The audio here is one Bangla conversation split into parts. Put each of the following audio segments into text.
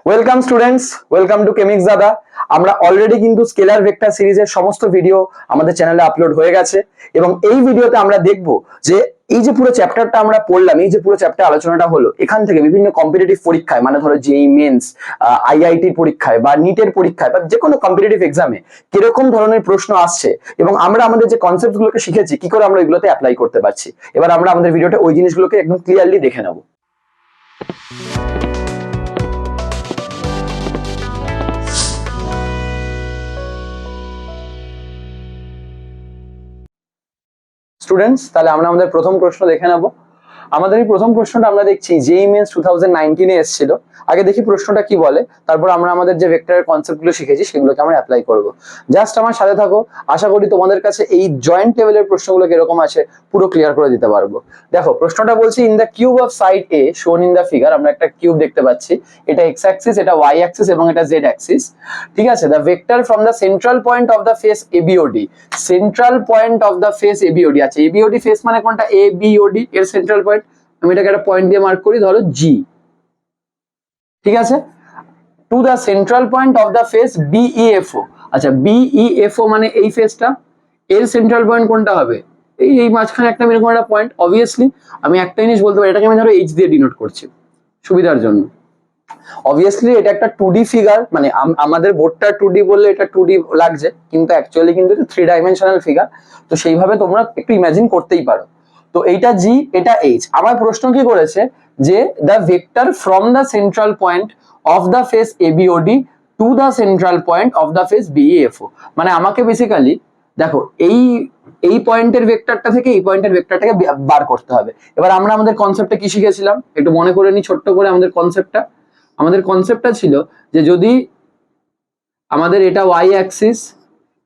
ওয়েলকাম স্টুডেন্টস, ওয়েলকাম টু কেমিক্স দাদা। আমরা অলরেডি কিন্তু স্কেলার ভেক্টর সিরিজের সমস্ত ভিডিও আমাদের চ্যানেলে আপলোড হয়ে গেছে এবং এই ভিডিওতে আমরা দেখব যে এই যে পুরো চ্যাপ্টারটা আমরা পড়লাম, এই যে পুরো চ্যাপ্টার আলোচনাটা হলো, এখান থেকে বিভিন্ন কম্পিটিটিভ পরীক্ষায়, মানে ধরো জেই মেন্স, আইআইটির পরীক্ষায় বা নিটের পরীক্ষায় বা যে কোনো কম্পিটিটিভ এক্সামে কিরকম ধরনের প্রশ্ন আসছে এবং আমরা আমাদের যে কনসেপ্ট গুলোকে শিখেছি কি করে আমরা এগুলোতে অ্যাপ্লাই করতে পারছি। এবার আমরা আমাদের ভিডিওতে ওই জিনিসগুলোকে একদম ক্লিয়ারলি দেখে নেব। স্টুডেন্টস, তাহলে আমরা আমাদের প্রথম প্রশ্ন দেখে নেব। আমাদের এই প্রথম প্রশ্নটা আমরা দেখছি জেইই মেন্স 2019 এ এসেছিল। আগে দেখি প্রশ্নটা কি বলে, তারপর আমরা আমাদের যে ভেক্টরের কনসেপ্টগুলো শিখেছি সেগুলোকে আমরা অ্যাপ্লাই করব। জাস্ট আমার সাথে থাকো, আশা করি তোমাদের কাছে এই জয়েন্ট টেবিলের প্রশ্নগুলো কিরকম আছে পুরো ক্লিয়ার করে দিতে পারবো। দেখো প্রশ্নটা বলছি, in the cube of side এ শোন ইন দ্য ফিগার। আমরা একটা কিউব দেখতে পাচ্ছি, এটা এক্স অ্যাক্সিস, এটা ওয়াই অ্যাক্সিস এবং এটা জেড অ্যাক্সিস। ঠিক আছে, the vector from the central point of the face ABOD. Central point of the face ABOD আছে। এবিওডি ফেস মানে কোনটা? এবিওডি এর সেন্ট্রাল পয়েন্ট। আমি এটাকে একটা পয়েন্ট দিয়ে মার্ক করি, ধরো জি। ঠিক আছে, to the central point of the face BEFO. আচ্ছা, বিইএফও মানে এই ফেসটা, এর সেন্ট্রাল পয়েন্ট কোনটা হবে? এই মাঝখানে একটা এরকম একটা পয়েন্ট। অবভিয়াসলি আমি একটা জিনিস বলতে পারি, এটাকে আমি ধরো এইচ দিয়ে ডিনোট করছি সুবিধার জন্য। অবভিয়াসলি এটা একটা 2D ফিগার, মানে আমাদের বোর্ডটা 2D বললে এটা 2D লাগছে, কিন্তু অ্যাকচুয়ালি কিন্তু এটা 3 ডাইমেনশনাল ফিগার। তো সেইভাবে তোমরা একটু ইমাজিন করতেই পারো। তো এইটা জি, এটা এইচ। আমার প্রশ্ন কি করেছে যে the vector from the central point of the face ABOD to the central point of the face BFO. মানে আমাকে বেসিক্যালি দেখো এই পয়েন্টের ভেক্টরটা থেকে এই পয়েন্টের ভেক্টরটাকে বার করতে হবে। এবার আমরা আমাদের কনসেপ্টে কি শিখেছিলাম একটু মনে করে নি ছোট্ট করে। আমাদের কনসেপ্টটা ছিল যে যদি আমাদের এটা ওয়াই অ্যাক্সিস,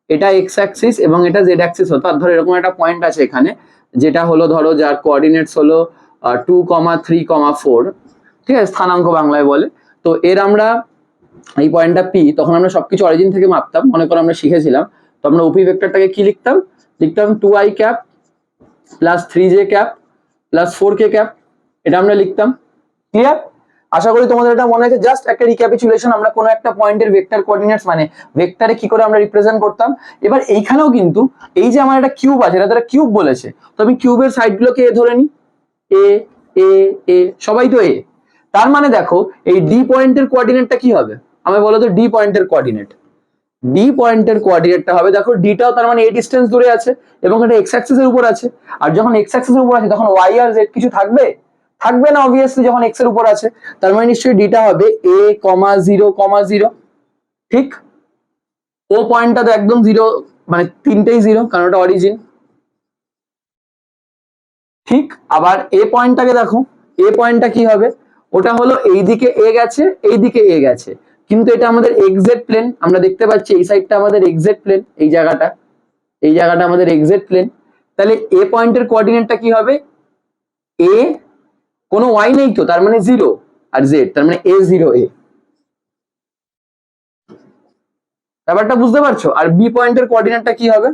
এটা এক্স অ্যাক্সিস এবং এটা জেড অ্যাক্সিস হতো, আর ধরো এরকম একটা পয়েন্ট আছে এখানে, যেটা হলো ধরো যার কোঅর্ডিনেটস হলো 2,3,4। ঠিক আছে, স্থানাঙ্ক বাংলায় বলে। তো এর আমরা এই পয়েন্টটা পি, তখন আমরা সবকিছু অরিজিন থেকে মাপতাম। মনে করো আমরা শিখেছিলাম, তো আমরা ওপি ভেক্টরটাকে কি লিখতাম 2i cap plus 3j cap plus 4k cap, এটা আমরা লিখতাম। ক্লিয়ার? আশা করি তোমাদের এটা মনে আছে। জাস্ট একটা রিক্যাপিচুলেশন, আমরা কোনো একটা পয়েন্টের ভেক্টর কোঅর্ডিনেটস মানে ভেক্টরে কি করে আমরা রিপ্রেজেন্ট করতাম। এবার এইখানেও কিন্তু এই যে আমার একটা কিউব আছে, এটা তারা কিউব বলেছে, তো আমি কিউবের সাইডগুলোকে এ ধরে নিই, এ এ এ, সবাই তো এ। তার মানে দেখো এই ডি পয়েন্টের কোঅর্ডিনেটটা কি হবে আমায় বলো তো? ডি পয়েন্টের কোঅর্ডিনেটটা হবে, দেখো ডিটাও তার মানে এ ডিস্টেন্স দূরে আছে এবং এটা এক্স অ্যাক্সিসের উপর আছে। আর যখন এক্স অ্যাক্সিসের উপর আছে তখন ওয়াই আর জেড কিছু থাকবে না অবভিয়াসলি, যখন এক্স এর উপর আছে। তার মানে নিশ্চয়ই ডিটা হবে a, 0,0। ঠিক, ও পয়েন্টটা তো একদম জিরো, মানে তিনটেই জিরো, কারণ ওটা অরিজিন। ঠিক, আবার এ পয়েন্টটাকে দেখো, এ পয়েন্টটা কি হবে? ওটা হলো এইদিকে এ গেছে, এইদিকে এ গেছে, কিন্তু এটা আমাদের এক্সজেড প্লেন। আমরা দেখতে পাচ্ছি এই সাইডটা আমাদের এক্সজেড প্লেন, এই জায়গাটা আমাদের এক্সজেড প্লেন। তাহলে এ পয়েন্টের কোঅর্ডিনেটটা কি হবে? এ, কোনো ওয়াই নেই তো, তার মানে 0, আর জেড তার মানে a0a। ব্যাপারটা বুঝতে পারছো? আর বি পয়েন্টের কোঅর্ডিনেটটা কি হবে?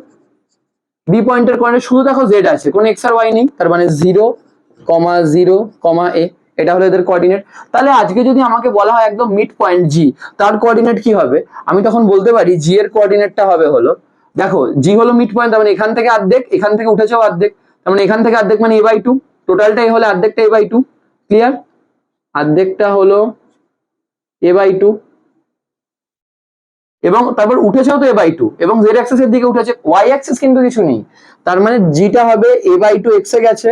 বি পয়েন্টের কোঅর্ডিনেট শুধু দেখো জেড আছে, কোনো এক্স আর ওয়াই নেই, তার মানে 0,0,a। এটা হলো এদের কোঅর্ডিনেট। তাহলে আজকে যদি আমাকে বলা হয় একদম মিড পয়েন্ট জি, তার কোঅর্ডিনেট কি হবে? আমি তখন বলতে পারি জি এর কোঅর্ডিনেটটা হবে হলো, দেখো জি হলো মিড পয়েন্ট, তার মানে এখান থেকে অর্ধেক, এখান থেকে উঠেছেও অর্ধেক, তার মানে এখান থেকে অর্ধেক মানে a/2, টোটালটাই হলো অর্ধেকটা a/2। ক্লিয়ার? অর্ধেকটা হলো a/2 এবং তারপর উঠেছেও তো a/2 এবং জেড অ্যাক্সিসের দিকে উঠেছে, ওয়াই অ্যাক্সিস কিন্তু কিছু নেই। তার মানে জিটা হবে a/2 এক্স এ গেছে,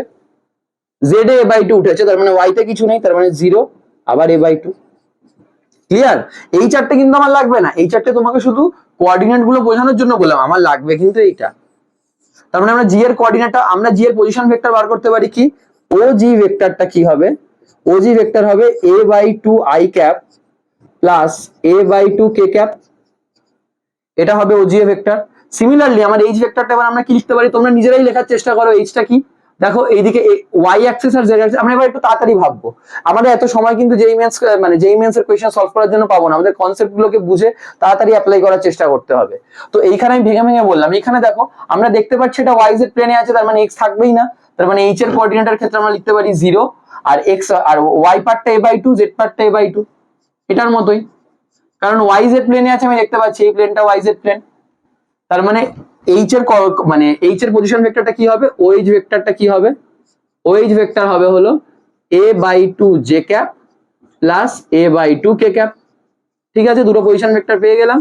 জেড এ a/2 উঠেছে, তার মানে ওয়াই তে কিছু নেই, তার মানে 0 আবার a/2। ক্লিয়ার? এই চারটে কিন্তু আমার লাগবে না, এই চারটে তোমাকে শুধু কোঅর্ডিনেট গুলো বোঝানোর জন্য বললাম, আমার লাগবে কিন্তু এইটা। তার মানে আমরা জি এর কোঅর্ডিনেটটা, আমরা জি এর পজিশন ভেক্টর বার করতে পারি কি? ও জি ভেক্টরটা কি হবে? ও জি ভেক্টর হবে a/2i cap plus a/2k cap, এটা হবে ওজিএ ভেক্টর। সিমিলারলি আমার এইচ ভেক্টরটা এবার আমরা কি লিখতে পারি, তোমরা নিজেরাই লেখার চেষ্টা করো। এইচটা কি? দেখো এইদিকে ওয়াই অ্যাক্সিস আর জেড অ্যাক্সিস। আমরা এবার একটু তাড়াতাড়ি ভাববো, আমাদের এত সময় কিন্তু জেইই মেন্স এর কোয়েশ্চেন সলভ করার জন্য পাবো না, আমাদের কনসেপ্ট গুলোকে বুঝে তাড়াতাড়ি অ্যাপ্লাই করার চেষ্টা করতে হবে। তো এইখানে আমি ভেঙে ভেঙে বললাম। এইখানে দেখো আমরা দেখতে পাচ্ছি এটা ওয়াই জেড প্লেনে আছে, তার মানে এক্স থাকবেই না, তার মানে এইচ এর কোঅর্ডিনেটের ক্ষেত্রে আমরা লিখতে পারি 0, আর এক্স আর ওয়াই পার্টটা a/2, জেড পার্টটা a/2। এটার মতোই, কারণ ওয়াই জেড প্লেনে আছে, আমি দেখতে পাচ্ছি এই প্লেনটা ওয়াই জেড প্লেন। তার মানে এইচ এর মানে এইচ এর পজিশন ভেক্টরটা কি হবে, ওএইচ ভেক্টরটা কি হবে, ওএইচ ভেক্টর হবে হলো a/2 J cap plus a/2 কে ক্যাপ। ঠিক আছে, দুটো পজিশন ভেক্টর পেয়ে গেলাম।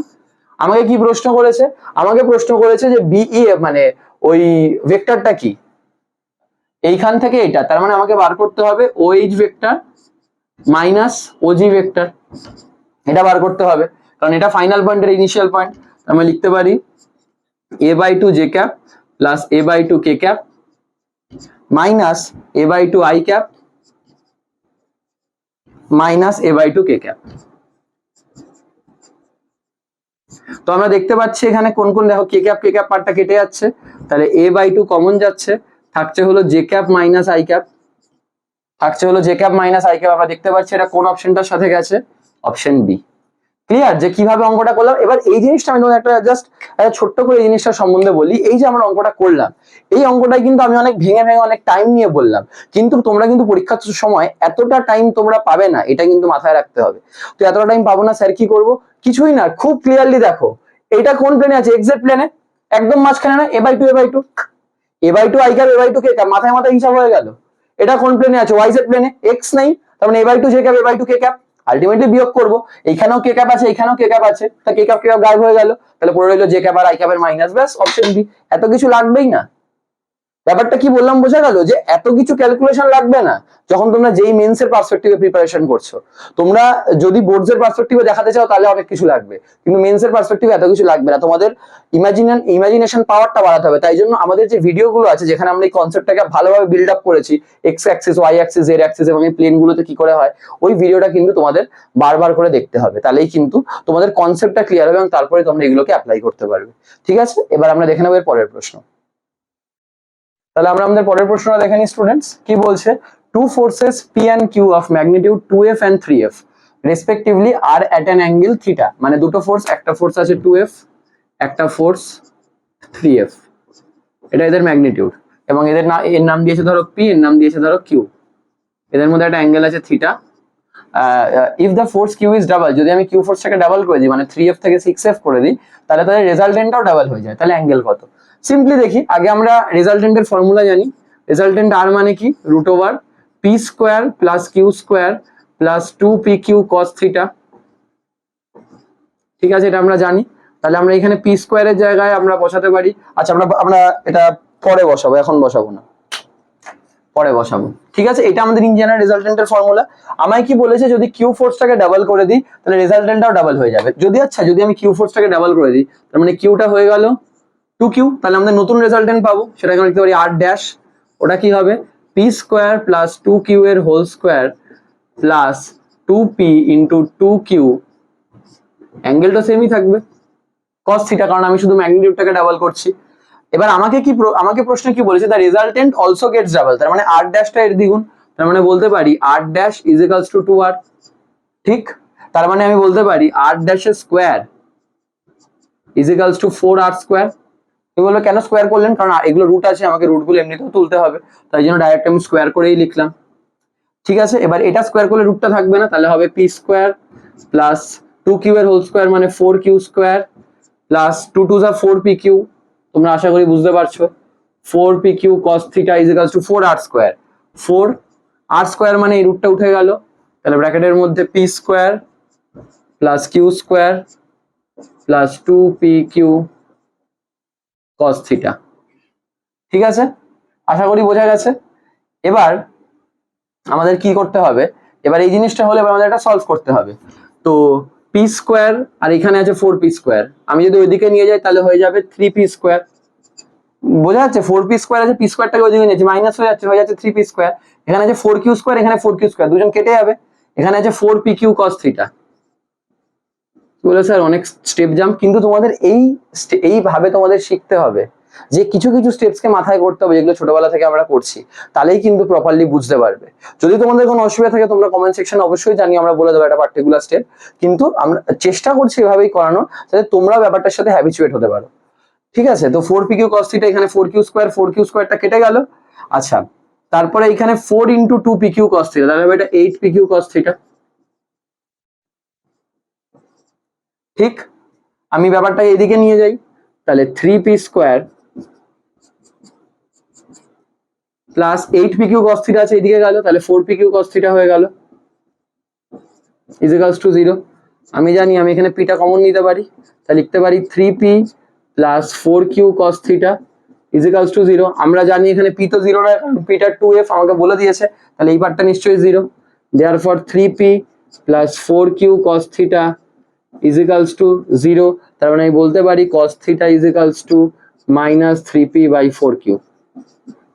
আমাকে কি প্রশ্ন করেছে, আমাকে প্রশ্ন করেছে যে বিই মানে ওই ভেক্টরটা কি, এইখান থেকে এটা, তার মানে আমাকে বার করতে হবে OH vector minus OG vector, এটা বার করতে হবে, কারণ এটা ফাইনাল পয়েন্টের ইনিশিয়াল পয়েন্ট। আমি লিখতে পারি a/2 J cap plus a/2 K cap minus a/2 I cap minus a/2 K cap. তো আমরা দেখতে পাচ্ছি এখানে কোন কোন, দেখো কে ক্যাপ পার্টটা কেটে যাচ্ছে, তাহলে a/2 কমন যাচ্ছে, থাকছে হলো J cap minus i cap, থাকছে হলো J cap minus i cap. আমরা দেখতে পাচ্ছি এটা কোন অপশনটার সাথে গেছে, অপশন বি। ক্লিয়ার যে কিভাবে অঙ্কটা করলাম। এবার এই জিনিসটা আমি তোমাদের একটা জাস্ট ছোট্ট করে এই জিনিসটা সম্বন্ধে বলি, এই যে আমরা অঙ্কটা করলাম, এই অঙ্কটাই কিন্তু আমি অনেক ভেঙে ভেঙে অনেক টাইম নিয়ে বললাম, কিন্তু তোমরা কিন্তু পরীক্ষার সময় এতটা টাইম তোমরা পাবে না, এটা কিন্তু মাথায় রাখতে হবে। তো এতটা টাইম পাবো না, স্যার কি করব, কিছুই না, খুব ক্লিয়ারলি দেখো এটা কোন প্লেনে আছে, এক্স জেড প্লেনে, একদম মাঝখানে না, a/2 a/2 I cap a/2 K cap, মাথায় মাথায় হিসাব হয়ে গেল। এটা কোন প্লেনে আছে, ওয়াই জেড প্লেনে, এক্স নাই, তার মানে a/2 জে ক্যাপ a/2 কে ক্যাপ, আলটিমেটলি বিয়োগ করবো, এইখানেও কে ক্যাপ আছে এইখানেও কে ক্যাপ আছে, তা কে ক্যাপ গায়েব হয়ে গেল, তাহলে পড়ে রইলো জে ক্যাপ আর আই ক্যাপের মাইনাস, ব্যাস অপশন বি। এত কিছু লাগবেই না। ব্যাপারটা কি বললাম বোঝা গেল, যে এত কিছু ক্যালকুলেশন লাগবে না যখন তোমরা যেই মেন্স এর পার্সপেক্টিভে প্রিপারেশন করছো। তোমরা যদি বোর্ডস এর পার্সপেক্টিভে দেখাতে চাও তাহলে অনেক কিছু লাগবে, কিন্তু মেন্স এর পার্সপেক্টিভে এত কিছু লাগবে না। তোমাদের ইমাজিনেশন পাওয়ারটা বাড়াতে হবে। তাই জন্য আমাদের যে ভিডিওগুলো আছে যেখানে আমরা এই কনসেপ্টটাকে ভালোভাবে বিল্ড আপ করেছি, X axis Y axis Z axis এবং এই প্লেন গুলোতে কি করে হয়, ওই ভিডিওটা কিন্তু তোমাদের বারবার করে দেখতে হবে, তাহলেই কিন্তু তোমাদের কনসেপ্টটা ক্লিয়ার হবে এবং তারপরে তোমরা এগুলোকে অ্যাপ্লাই করতে পারবে। ঠিক আছে, এবার আমরা দেখে নেবো এর পরের প্রশ্ন। তাহলে আমরা আমাদের পরের প্রশ্নটা দেখে নিই স্টুডেন্টস, কি বলছে, two forces P and Q of magnitude 2f and 3f respectively আর অ্যাট অ্যান অ্যাঙ্গেল থিটা। মানে দুটো ফোর্স, একটা ফোর্স আছে 2f, একটা ফোর্স 3f, এটা এদের ম্যাগনিটিউড, এবং এদের এর নাম দিয়েছে ধরো পি, এর নাম দিয়েছে ধরো কিউ, এদের মধ্যে একটা অ্যাঙ্গেল আছে theta. If the force Q is double, যদি আমি কিউ ফোর্সটাকে ডাবল করে দিই, মানে 3f থেকে 6f করে দিই, তাহলে তাদের রেজাল্টেন্টটাও ডাবল হয়ে যায়, তাহলে অ্যাঙ্গেল কত। সিম্পলি দেখি, আগে আমরা রেজাল্টেন্টের ফর্মুলা জানি। রেজাল্টেন্ট আর মানে কি, root over P square plus Q square plus 2pq cos theta. ঠিক আছে, এটা আমরা জানি। তাহলে আমরা এখানে পি স্কোয়ারের জায়গায় আমরা বসাতে পারি, আচ্ছা আমরা এটা পরে বসাবো, এখন বসাবো না, পরে বসাবো। ঠিক আছে, এটা আমাদের ইন জেনারেল রেজাল্টেন্টের ফর্মুলা। আমায় কি বলেছে, যদি কিউ ফোর্সটাকে ডাবল করে দিই তাহলে রেজাল্টেন্টটাও ডাবল হয়ে যাবে। যদি আমি কিউ ফোর্সটাকে ডাবল করে দিই, তার মানে কিউটা হয়ে গেল 2q, তাহলে আমাদের নতুন রেজাল্টেন্ট পাবো, সেটাকে আমরা লিখতে পারি আর ড্যাশ, ওটা কি হবে পি স্কোয়ার প্লাস 2q এর whole square plus 2p into 2q, অ্যাঙ্গেলটা সেমই থাকবে cos থিটা, কারণ আমি শুধু ম্যাগনিটিউডটাকে ডাবল করছি। এবার আমাকে প্রশ্ন কি বলেছে, the resultant also gets double, তার মানে আর ড্যাশটা এর দ্বিগুণ, তার মানে বলতে পারি R dash is equals to 2r। ঠিক, তার মানে আমি বলতে পারি আর ড্যাশের square is equals to 4r square. তুমি বলবে কেন স্কোয়ার করলেন, কারণ এগুলো রুট আছে, আমাকে রুটগুলো এমনিতেও তুলতে হবে, তাই জন্য ডাইরেক্ট আমি স্কোয়ার করেই লিখলাম। ঠিক আছে, এবার এটা স্কোয়ার করলে রুটটা থাকবে না, তাহলে হবে পি স্কোয়ার প্লাস 2q এর হোল স্কোয়ার মানে 4q স্কোয়ার প্লাস 2 2 যা 4pq, তোমরা আশা করি বুঝতে পারছো, 4pq cos theta is equals to 4r square, 4r square মানে এই রুটটা উঠে গেল, তাহলে ব্র্যাকেটের মধ্যে P square plus Q square plus 2pq cos theta. ঠিক আছে, আশা করি বোঝা গেছে। এবার আমাদের কি করতে হবে, এবার এই জিনিসটা হলে এবার আমাদের এটা সলভ করতে হবে। তো পি স্কোয়ার আর এখানে আছে 4p স্কোয়ার, আমি যদি ওইদিকে নিয়ে যাই তাহলে হয়ে যাবে 3p স্কোয়ার। বোঝা যাচ্ছে, 4p স্কোয়ার আছে, পি স্কোয়ারটাকে ওইদিকে নিয়েছি, মাইনাস হয়ে যাচ্ছে 3p স্কোয়ার, এখানে আছে 4q স্কোয়ার, এখানে 4q স্কোয়ার, দুজন কেটে যাবে, এখানে আছে 4pq cos থিটা। বলে স্যার অনেক স্টেপ জাম্প, কিন্তু তোমাদের এইভাবে তোমাদের শিখতে হবে যে কিছু কিছু স্টেপসকে মাথায় করতে হবে, যেগুলো ছোটবেলা থেকে আমরা করছি, তাহলেই কিন্তু প্রপারলি বুঝতে পারবে। যদি তোমাদের কোনো অসুবিধা থাকে তোমরা কমেন্ট সেকশনে অবশ্যই জানিয়ে, আমরা বলে দেবো একটা পার্টিকুলার স্টেপ, কিন্তু আমরা চেষ্টা করছি এভাবেই করানোর, যাতে তোমরা ব্যাপারটার সাথে হ্যাবিচুয়েট হতে পারো। ঠিক আছে, তো 4pq cos থিটা, এখানে 4q স্কোয়ারটা কেটে গেল। আচ্ছা, তারপরে এখানে 4 ইন্টু 2pq cos থিটা, তাহলে এটা 8pq cos থিটা। ঠিক, আমি ব্যাপারটা এদিকে নিয়ে যাই, তাহলে 3p² প্লাস 8pq cos θ আছে এদিকে গেল, তাহলে 4pq cos θ হয়ে গেল ইজিক্যালস টু 0। আমি জানি আমি এখানে পিটা কমন নিতে পারি, তাহলে লিখতে পারি 3p plus 4q cos θ is equals to 0। আমরা জানি এখানে p তো 0 নয়, কারণ পিটা 2f আমাকে বলে দিয়েছে, তাহলে এই পার্টটা নিশ্চয়ই 0। Therefore 3p plus 4q cos θ is equals to 0। তার মানে আমি বলতে পারি cos θ is equals to minus 3p/4q।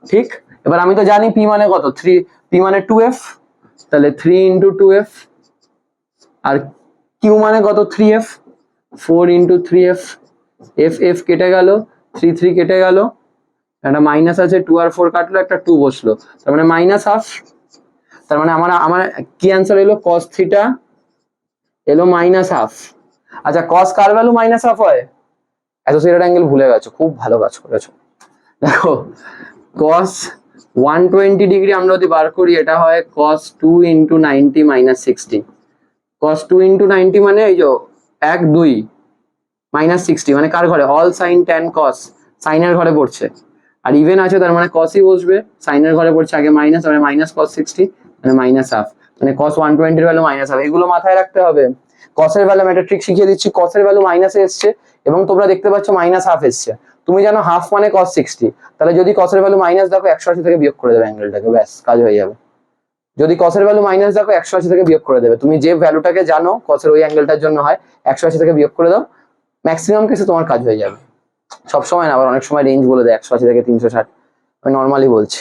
ঠিক, এবার আমি তো জানি p মানে কত, 3, p মানে 2f, তাহলে 3 ইন্টু 2f, আর q মানে কত 3f, 4 ইন্টু 3f, f কেটে গেল, 3 কেটে গেল, একটা মাইনাস আছে, 2 আর 4 কাটলো, একটা 2 বসলো, তার মানে -1/2। তার মানে আমার কি অ্যান্সার এলো, cos θ এলো -1/2। আচ্ছা cos কার ভ্যালু -1/2 হয়? অ্যাসোসিয়েটেড অ্যাঙ্গেল ভুলে গেছো, খুব ভালো কাজ করেছো। দেখো cos 120 ডিগ্রি আমরা যদি বার করি, এটা হয় cos 2 into 90 minus 60। cos 2 into 90 মানে এই যে 1 2 মাইনাস 60, মানে কার ঘরে, অল সাইন ট্যান কস, সাইনের ঘরে পড়ছে, আর ইভেন আছে তার মানে কসই বসবে, সাইনের ঘরে পড়ছে আগে মাইনাস, মানে মাইনাস cos 60 মানে -1/2, মানে cos 120 এর ভ্যালু -1/2। এগুলো মাথায় রাখতে হবে। কসের ভ্যালু আমি একটা ট্রিক শিখিয়ে দিচ্ছি, কসের ভ্যালু মাইনাসে এসছে এবং তোমরা দেখতে পাচ্ছ -1/2 এসছে, তুমি জানো হাফ মানে cos 60, তাহলে যদি কসের ভ্যালু মাইনাস দেখো 180 থেকে বিয়োগ করে দেবে অ্যাঙ্গেলটাকে, ব্যাস কাজ হয়ে যাবে। যদি কসের ভ্যালু মাইনাস দেখো 180 থেকে বিয়োগ করে দেবে, তুমি যে ভ্যালুটাকে জানো কসের ওই অ্যাঙ্গেলটার জন্য হয়, 180 থেকে বিয়োগ করে দাও, ম্যাক্সিমাম কেসে তোমার কাজ হয়ে যাবে। সবসময় না, আবার অনেক সময় রেঞ্জ বলে দেয় 180 থেকে 360, আমি নর্মালি বলছি।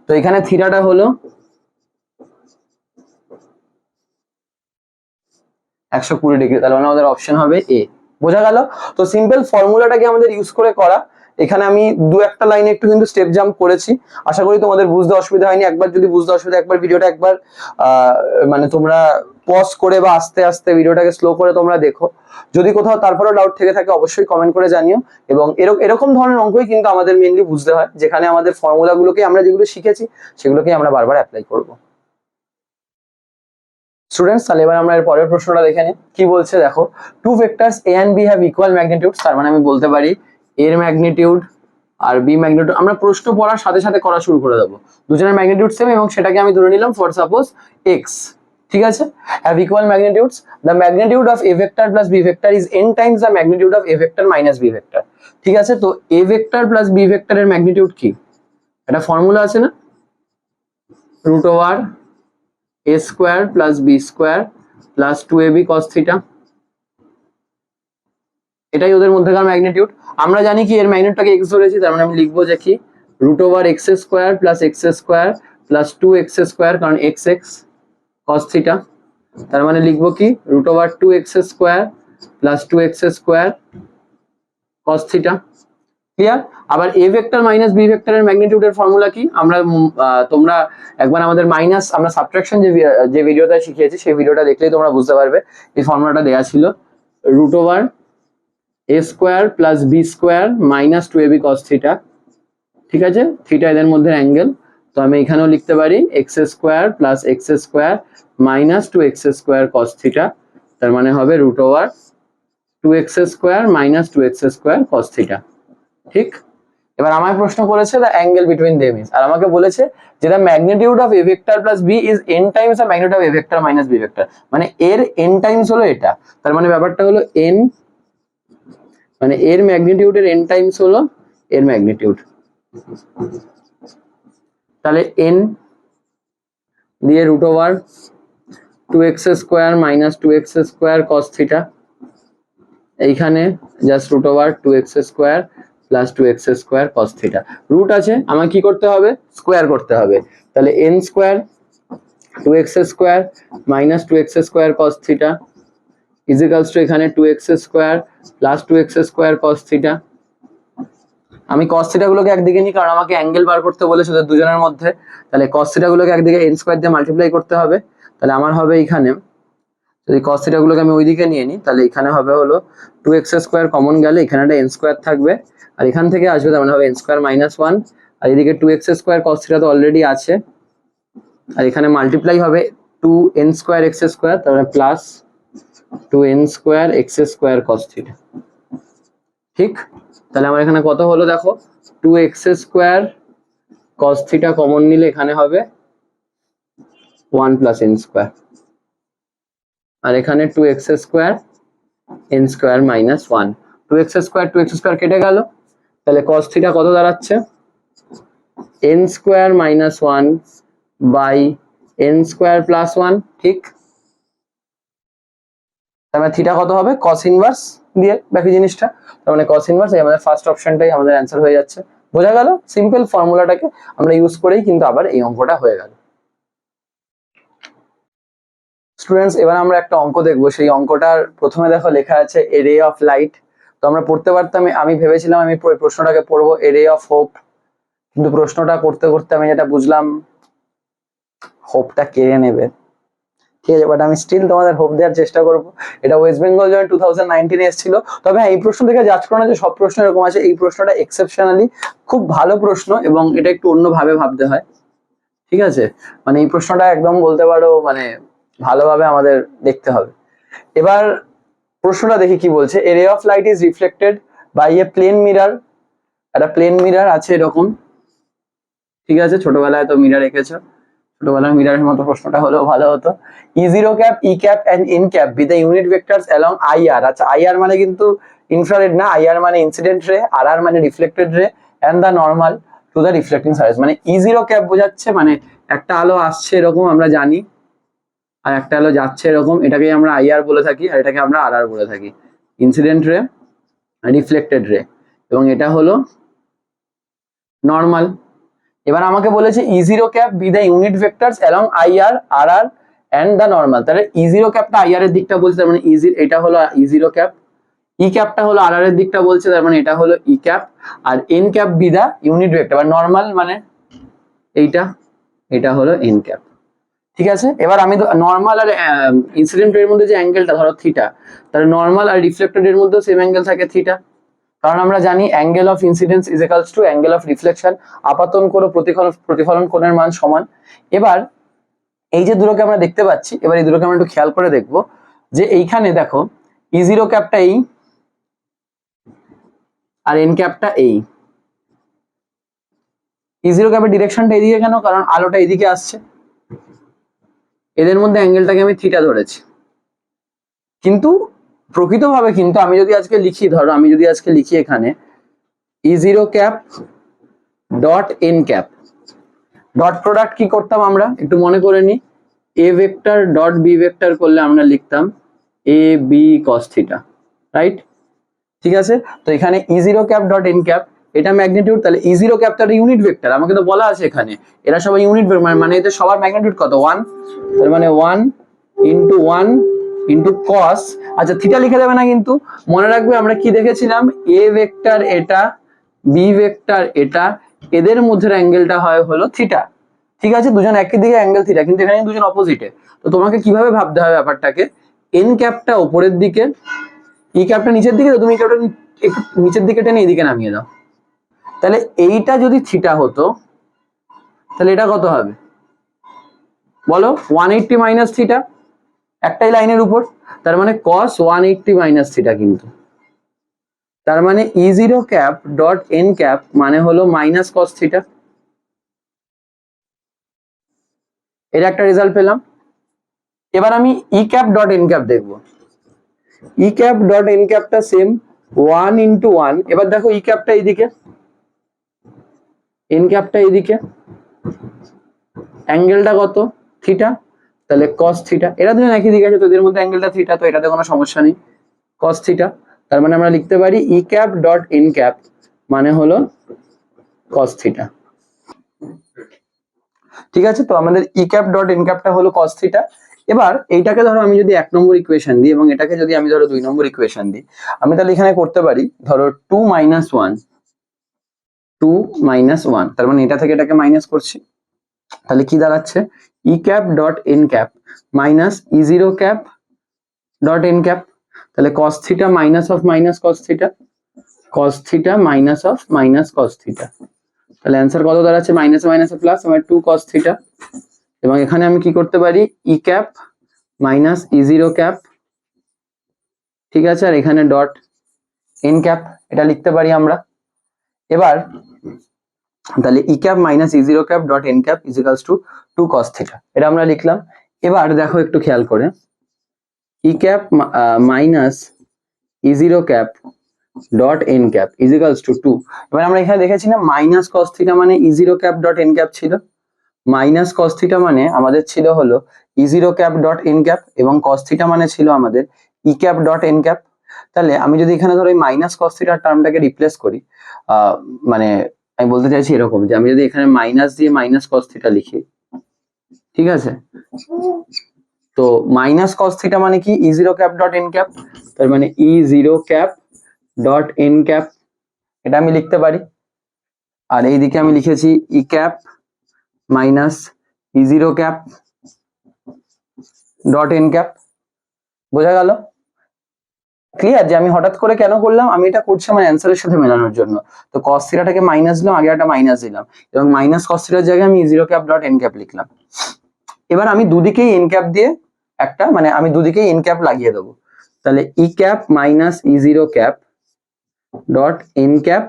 তো এখানে থিটাটা হলো 120 ডিগ্রি, তাহলে মানে আমাদের অপশন হবে এ। বোঝা গেল? তো সিম্পল ফর্মুলাটাকে আমাদের ইউজ করে করা। এখানে আমি দু একটা লাইনে একটু কিন্তু স্টেপ জাম্প করেছি, আশা করি তোমাদের বুঝতে অসুবিধা হয়নি। একবার যদি বুঝতে অসুবিধা, একবার ভিডিওটা একবার মানে তোমরা পজ করে বা আস্তে আস্তে ভিডিওটাকে স্লো করে তোমরা দেখো। যদি কোথাও তারপরেও ডাউট থেকে থাকে অবশ্যই কমেন্ট করে জানিও। এবং এরকম ধরনের অঙ্কই কিন্তু আমাদের মেইনলি বুঝতে হয়, যেখানে আমাদের ফর্মুলাগুলোকে আমরা যেগুলো শিখেছি সেগুলোকে আমরা বারবার অ্যাপ্লাই করব। স্টুডেন্টস, তাহলে এবার আমরা এর পরের প্রশ্নটা দেখে নিই কি বলছে। দেখো, two vectors A and B have equal magnitudes, তার মানে আমি বলতে পারি এর ম্যাগনিটিউড আর বি ম্যাগনিটিউড, আমরা প্রশ্ন পড়ার সাথে সাথে করা শুরু করে দেবো। দুজনের ম্যাগনিটিউড সেম এবং সেটাকে আমি ধরে নিলাম ফর সাপোজ এক্স, ঠিক আছে। Have equal magnitudes, the magnitude of A vector plus B vector is n times the magnitude of A vector minus B vector, ঠিক আছে। তো এ ভেক্টর প্লাস বি ভেক্টরের ম্যাগনিটিউড কি, একটা ফর্মুলা আছে না, √a² plus b² plus 2ab cos θ, এটাই ওদের মধ্যেকার ম্যাগনিটিউড। আমরা জানি কি এর ম্যাগনিটিউডটাকে x ধরেছি, তার মানে আমি লিখবো যে কি √x² plus x² plus 2x², কারণ x cos θ, তার মানে লিখবো কি √2x² plus 2x² cos θ। Clear? আবার এ ভেক্টর মাইনাস বি ভেক্টরের ম্যাগনিটিউডের ফর্মুলা কি, আমরা তোমরা একবার আমাদের মাইনাস আমরা সাবট্রাকশন যে ভিডিওটা শিখিয়েছি সেই ভিডিওটা দেখলেই তোমরা বুঝতে পারবে। এই ফর্মুলাটা দেয়া ছিল √a² plus b² minus 2ab cos θ, ঠিক আছে। থিটা এদের মধ্যে অ্যাঙ্গেল, তো আমি এখানেও লিখতে পারি x² plus x² minus 2x² cos θ, তার মানে হবে √2x² মাইনাস 2x² cos θ, ঠিক। এবার আমার প্রশ্ন করেছে the angle between them is, আর আমাকে বলেছে যে the magnitude of A vector plus B is n times the magnitude of A vector minus B vector, মানে এর n টাইমস হলো এটা, তার মানে ব্যাপারটা হলো n, মানে এর ম্যাগনিটিউডের n টাইমস হলো এর ম্যাগনিটিউড, তাহলে n দিয়ে √2x² মাইনাস 2x² cos θ, এইখানে just √2x² plus 2x² cos θ, root আছে, আমাকে কি করতে হবে, স্কোয়ার করতে হবে, তাহলে n² 2x² minus 2x² cos θ is equals two এখানে 2x² প্লাস 2x² cos θ। আমি cos θ গুলোকে একদিকে নিই, কারণ আমাকে অ্যাঙ্গেল বার করতে বলেছে ওদের দুজনের মধ্যে, তাহলে cos θ গুলোকে একদিকে n² দিয়ে মাল্টিপ্লাই করতে হবে, তাহলে আমার হবে এখানে, যদি cos θ গুলোকে আমি ওইদিকে নিয়ে নিই, তাহলে এখানে হবে হলো 2x² কমন গেলে এখানে একটা n² থাকবে, আর এখান থেকে আসবে, তার মানে হবে n² মাইনাস 1, আর এদিকে 2x² cos θ তো অলরেডি আছে, আর এখানে মাল্টিপ্লাই হবে 2n² x², তারপরে plus 2n square x square cos theta. ঠিক, তাহলে আমার এখানে কত হলো দেখো, 2x square cos theta common নিলে এখানে হবে 1 প্লাস n স্কোয়ার, আর এখানে 2x square n square minus 1, 2x square কেটে গেল, তাহলে কস থিটা কত দাঁড়াচ্ছে, n square minus 1 by n square plus 1। ঠিক, তাহলে থিটা কত হবে, কস ইনভার্স দিয়ে বাকি জিনিসটা, তার মানে কস ইনভার্স, এই আমাদের ফার্স্ট অপশনটাই আমাদের অ্যান্সার হয়ে যাচ্ছে। বোঝা গেল, সিম্পল ফর্মুলাটাকে আমরা ইউজ করেই কিন্তু আবার এই অঙ্কটা হয়ে গেল। স্টুডেন্টস, এবার আমরা একটা অঙ্ক দেখবো। সেই অঙ্কটার প্রথমে দেখো লেখা আছে এ রে অফ লাইট। তো আমরা পড়তে পারতাম, আমি ভেবেছিলাম আমি প্রশ্নটাকে পড়বো এ রে অফ হোপ, কিন্তু প্রশ্নটা করতে করতে আমি যেটা বুঝলাম হোপটা কেড়ে নেবে। ঠিক আছে, বাট আমি স্টিল তোমাদের হোপ দেওয়ার চেষ্টা করবো। এটা ওয়েস্ট বেঙ্গল জয়েন্ট 2019 এসেছিল। তবে হ্যাঁ, এই প্রশ্ন থেকে জাজ করো না যে সব প্রশ্ন এরকম আছে, এই প্রশ্নটা এক্সেপশনালি খুব ভালো প্রশ্ন এবং এটা একটু অন্যভাবে ভাবতে হয়। ঠিক আছে, মানে এই প্রশ্নটা একদম বলতে পারো মানে ভালোভাবে আমাদের দেখতে হবে। এবার প্রশ্নটা দেখি কি বলছে, a ray of light is reflected by a plane mirror. একটা প্লেন মিরার আছে এরকম, ঠিক আছে, ছোটবেলায় তো মিরার এঁকেছো, ছোটবেলার মিরারের মতো প্রশ্নটা হলেও ভালো হতো। E0 cap, E cap and N cap with the unit vectors along IR। আচ্ছা, IR মানে কিন্তু ইনফ্রারেড না, IR মানে ইনসিডেন্ট রে, RR মানে রিফ্লেক্টেড রে, and the normal to the reflecting surface। মানে E0 cap বোঝাচ্ছে মানে একটা আলো আসছে এরকম আমরা জানি, আর একটা আলো যাচ্ছে এরকম, এটাকেই আমরা IR বলে থাকি, আর এটাকে আমরা RR বলে থাকি, ইনসিডেন্ট রে, রিফ্লেক্টেড রে, এবং এটা হলো নর্মাল। এবার আমাকে বলেছে E0 cap be the unit vectors along IR, RR and the normal। তাহলে E0 ক্যাপটা IR এর দিকটা বলছে, তার মানে এটা হলো E0 cap, E ক্যাপটা হলো RR এর দিকটা বলছে, তার মানে এটা হলো E cap, আর N cap be the unit vector বা নর্মাল মানে এইটা, এটা হলো N cap। ঠিক আছে, এবার আমি তো নর্মাল আর ইনসিডেন্ট এর মধ্যে যে অ্যাঙ্গেলটা ধরো থিটা, তাহলে নর্মাল আর রিফ্লেক্টেড এর মধ্যে সেম অ্যাঙ্গেল থাকে থিটা, কারণ আমরা জানি angle of incidence is equals to angle of reflection, আপাতন কোণ প্রতিফলন কোণের মান সমান। এবার এই যে দুটোকে আমরা দেখতে পাচ্ছি, এবার এই দুটোকে আমরা একটু খেয়াল করে দেখবো যে এইখানে দেখো E0 ক্যাপটা এই আর N ক্যাপটা এই। E0 ক্যাপের ডিরেকশনটা এদিকে কেন, কারণ আলোটা এদিকে আসছে, এদের মধ্যে অ্যাঙ্গেলটাকে আমি থিটা ধরেছি। কিন্তু প্রকৃতভাবে কিন্তু আমি যদি আজকে লিখি, ধরো আমি যদি আজকে লিখি এখানে E0 cap dot N cap, dot product কি করতাম আমরা একটু মনে করে নি, A vector dot B vector করলে আমরা লিখতাম A B cos theta, right? ঠিক আছে, তো এখানে E0 cap dot N cap এটা ম্যাগনিটিউড, তাহলে E0 ক্যাপ তার ইউনিট ভেক্টর, আমাকে তো বলা আছে এখানে এরা সবাই ইউনিট ভেক্টর, মানে এদের সবার ম্যাগনিটিউড কত 1, তার মানে 1 ইন্টু 1 ইন্টু কস। আচ্ছা, থিটা লিখে দেবে না কিন্তু, মনে রাখবে আমরা কি দেখেছিলাম, এ ভেক্টর এটা, বি ভেক্টর এটা, এদের মধ্যে অ্যাঙ্গেলটা হয় হলো থিটা। ঠিক আছে, দুজন একই দিকে অ্যাঙ্গেল থিটা, কিন্তু এখানে দুজন অপোজিটে। তো তোমাকে কিভাবে ভাবতে হবে ব্যাপারটাকে, এন ক্যাপটা উপরের দিকে, ই ক্যাপটা নিচের দিকে, তো তুমি ক্যাপটা একটু নিচের দিকে টেনে এইদিকে নামিয়ে দাও। তাহলে এইটা যদি থিটা হতো তাহলে এটা কত হবে বলো, 180 মাইনাস থিটা, একটাই লাইনের উপর, তার মানে cos 180 মাইনাস থিটা। কিন্তু তার মানে E0 cap dot N cap মানে হলো মাইনাস cos থিটা। এর একটা রেজাল্ট পেলাম। এবার আমি E cap dot N cap দেখবো, E ক্যাপ ডট N ক্যাপটা সেম 1 ইন্টু 1। এবার দেখো E ক্যাপটা এইদিকে, N ক্যাপটা এইদিকে, অ্যাঙ্গেলটা কত থিটা, তাহলে cos থিটা। এরা দুজন একই দিকে আছে, তো এদের মধ্যে অ্যাঙ্গেলটা থিটা, তো এটাতে কোনো সমস্যা নেই, cos থিটা। তার মানে আমরা লিখতে পারি E cap dot N cap মানে হলো cos থিটা। ঠিক আছে, তো আমাদের E ক্যাপ ডট N ক্যাপটা হলো cos থিটা। এবার এইটাকে ধরো আমি যদি 1 নম্বর ইকুয়েশন দিই এবং এটাকে যদি আমি ধরো 2 নম্বর ইকুয়েশন দিই, আমি তাহলে এখানে করতে পারি ধরো 2 মাইনাস 1, 2 মাইনাস 1, তার মানে এটা থেকে এটাকে মাইনাস করছি, তাহলে কি দাঁড়াচ্ছে E cap dot N cap minus E0 cap dot N cap, তাহলে cos theta minus of minus cos theta, cos theta minus of minus cos theta. তাহলে অ্যান্সার কত দাঁড়াচ্ছে, মাইনাস মাইনাস প্লাস, আমার 2 cos থিটা। এবং এখানে আমি কি করতে পারি, E cap minus E0 cap ঠিক আছে, আর এখানে ডট এন ক্যাপ, এটা লিখতে পারি আমরা। এবার তাহলে E cap minus E zero cap dot N cap is equals to 2 cos theta, এটা আমরা লিখলাম। এবার দেখো একটু খেয়াল করে, E cap minus E zero cap dot N cap is equals to 2। এবার আমরা এখানে দেখেছি না মাইনাস cos থিটা মানে E zero cap dot N cap ছিল, মাইনাস cos থিটা মানে আমাদের ছিল হলো E zero cap dot N cap, এবং cos থিটা মানে ছিল আমাদের E cap dot N cap. তাহলে আমি যদি এখানে ধরো এই মাইনাস cos থিটার টার্মটাকে রিপ্লেস করি, মানে আমি বলতে চাইছি এরকম যে আমি যদি এখানে মাইনাস দিয়ে মাইনাস cos থিটা লিখি, ঠিক আছে, তো মাইনাস cos থিটা মানে কি E zero cap dot N cap, তার মানে E zero cap dot N cap, এটা আমি লিখতে পারি। আর এইদিকে আমি লিখেছি E cap minus E zero cap dot N cap. বোঝা গেল? ক্লিয়ার যে আমি হঠাৎ করে কেন করলাম, আমি এটা করছি আমার অ্যান্সারের সাথে মেলানোর জন্য। তো cos থিটাটাকে মাইনাস দিলাম, আগে একটা মাইনাস দিলাম, এবং মাইনাস cos থিটার জায়গায় আমি ই zero cap dot N cap লিখলাম। এবার আমি দুদিকেই এন ক্যাপ দিয়ে একটা, মানে আমি দুদিকেই এন ক্যাপ লাগিয়ে দেবো। তাহলে E cap minus E zero cap dot N cap,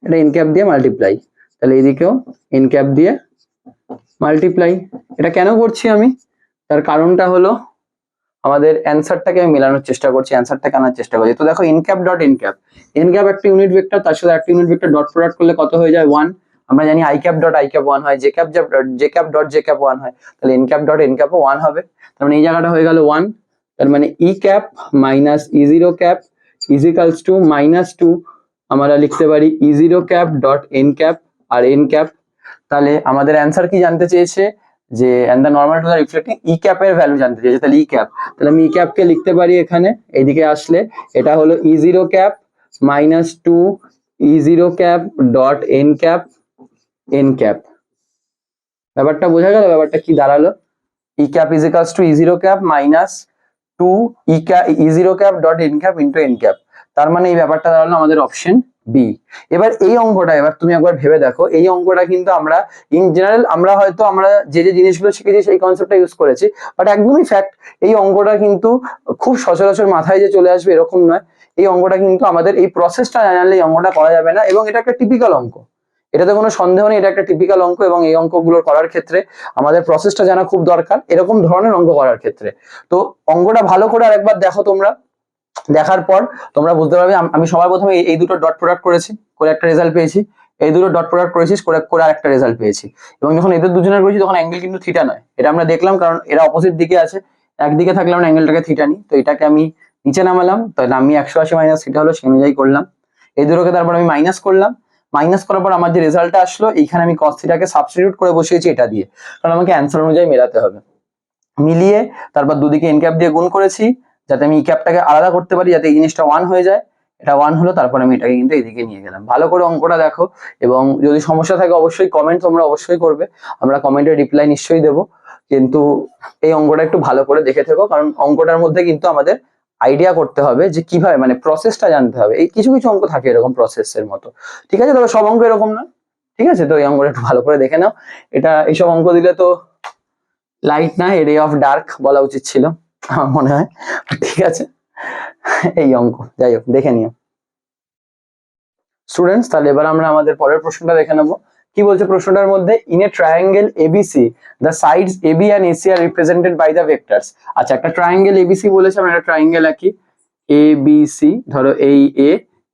এটা এন ক্যাপ দিয়ে মাল্টিপ্লাই, তাহলে এদিকেও এন ক্যাপ দিয়ে মাল্টিপ্লাই। এটা কেন করছি আমি, তার কারণটা হলো আমাদের অ্যান্সারটাকে আমি মেলানোর চেষ্টা করছি, অ্যান্সারটাকে আনার চেষ্টা করছি। তো দেখো N cap dot N cap, N cap একটা ইউনিট ভেক্টর, তার সাথে একটা ইউনিট ভেক্টর ডট প্রোডাক্ট করলে কত হয়ে যায় 1। আমরা জানি i cap dot i cap 1 হয়, J cap dot J cap 1 হয়, তাহলে এন ক্যাপ ডট এন ক্যাপও 1 হবে। তার মানে এই জায়গাটা হয়ে গেল 1, তার মানে E cap minus E zero cap is equals to -2 আমরা লিখতে পারি E zero cap dot N cap আর এন ক্যাপ। তাহলে আমাদের অ্যান্সার কি জানতে চেয়েছে, যে and the normal to the reflecting E ক্যাপের ভ্যালু জানতে চেয়েছে, তাহলে ই ক্যাপ, তাহলে আমি ই ক্যাপকে লিখতে পারি এখানে, এইদিকে আসলে এটা হলো E zero cap -2 E zero cap dot N cap N cap. ব্যাপারটা বোঝা গেল, ব্যাপারটা কি দাঁড়ালো, E cap is equals to E zero cap -2 E zero cap dot N cap into N cap. তার মানে এই ব্যাপারটা দাঁড়ালো আমাদের অপশন বি। এবার এই অঙ্কটা এবার তুমি একবার ভেবে দেখো, এই অঙ্কটা কিন্তু আমরা ইন জেনারেল আমরা হয়তো আমরা যে যে জিনিসগুলো শিখেছি সেই কনসেপ্টটা ইউজ করেছি, বাট একদমই ফ্যাক্ট এই অঙ্কটা কিন্তু খুব সচরাচর মাথায় যে চলে আসবে এরকম নয়। এই অঙ্কটা কিন্তু আমাদের এই প্রসেসটা জানলে এই অঙ্কটা করা যাবে না, এবং এটা একটা টিপিক্যাল অঙ্ক, এটাতে কোনো সন্দেহ নেই, এটা একটা টিপিক্যাল অঙ্ক, এবং এই অঙ্কগুলো করার ক্ষেত্রে আমাদের প্রসেসটা জানা খুব দরকার এরকম ধরনের অঙ্ক করার ক্ষেত্রে। তো অঙ্কটা ভালো করে আরেকবার দেখো তোমরা, দেখার পর তোমরা বুঝতে পারবে। আমি সবার প্রথমে এই দুটো ডট প্রোডাক্ট করেছি, করে একটা রেজাল্ট পেয়েছি, এই দুটো ডট প্রোডাক্ট করেছিস করে আর একটা রেজাল্ট পেয়েছি, এবং যখন এদের দুজনের করেছি তখন অ্যাঙ্গেল কিন্তু থিটা নয়, এটা আমরা দেখলাম, কারণ এরা অপোজিট দিকে আছে, একদিকে থাকলে আমরা অ্যাঙ্গেলটাকে থিটা নিই। তো এটাকে আমি নিচে নামালাম, তাহলে আমি 180 মাইনাস থিটা হলো সেই অনুযায়ী করলাম, এই দুটোকে তারপর আমি মাইনাস করলাম, মাইনাস করার পর আমার যে রেজাল্টটা আসলো এইখানে আমি cos থিটাকে সাবস্টিটিউট করে বসিয়েছি এটা দিয়ে, কারণ আমাকে অ্যান্সার অনুযায়ী মেলাতে হবে। মিলিয়ে তারপর দুদিকে এন ক্যাপ দিয়ে গুণ করেছি, যাতে আমি ই ক্যাপটাকে আলাদা করতে পারি, যাতে এই জিনিসটা 1 হয়ে যায়, এটা 1 হলো, তারপর আমি এটাকে কিন্তু এইদিকে নিয়ে গেলাম। ভালো করে অঙ্কটা দেখো, এবং যদি সমস্যা থাকে অবশ্যই কমেন্ট তোমরা অবশ্যই করবে, আমরা কমেন্টের রিপ্লাই নিশ্চয়ই দেবো, কিন্তু এই অঙ্কটা একটু ভালো করে দেখে থেকো, কারণ অঙ্কটার মধ্যে কিন্তু আমাদের আইডিয়া করতে হবে যে কিভাবে, মানে প্রসেসটা জানতে হবে। এই কিছু কিছু অঙ্ক থাকে এরকম প্রসেসের মতো, ঠিক আছে, তবে সব অঙ্ক এরকম না, ঠিক আছে। তো এই অঙ্কটা একটু ভালো করে দেখে নাও, এটা এইসব অঙ্ক দিলে তো লাইট না রে অফ ডার্ক বলা উচিত ছিল আমার মনে হয়, ঠিক আছে। এই অঙ্ক যাই হোক দেখে নিও স্টুডেন্টস। তাহলে এবার আমরা আমাদের পরের প্রশ্নটা দেখে নেবো। কি বলছে প্রশ্নটার মধ্যে, in a triangle ABC the sides AB and AC are represented by the vectors. আচ্ছা, একটা ট্রায়াঙ্গেল এবিসি বলেছে, আমরা একটা ট্রায়াঙ্গেল আঁকি এবিসি, ধরো এই এ,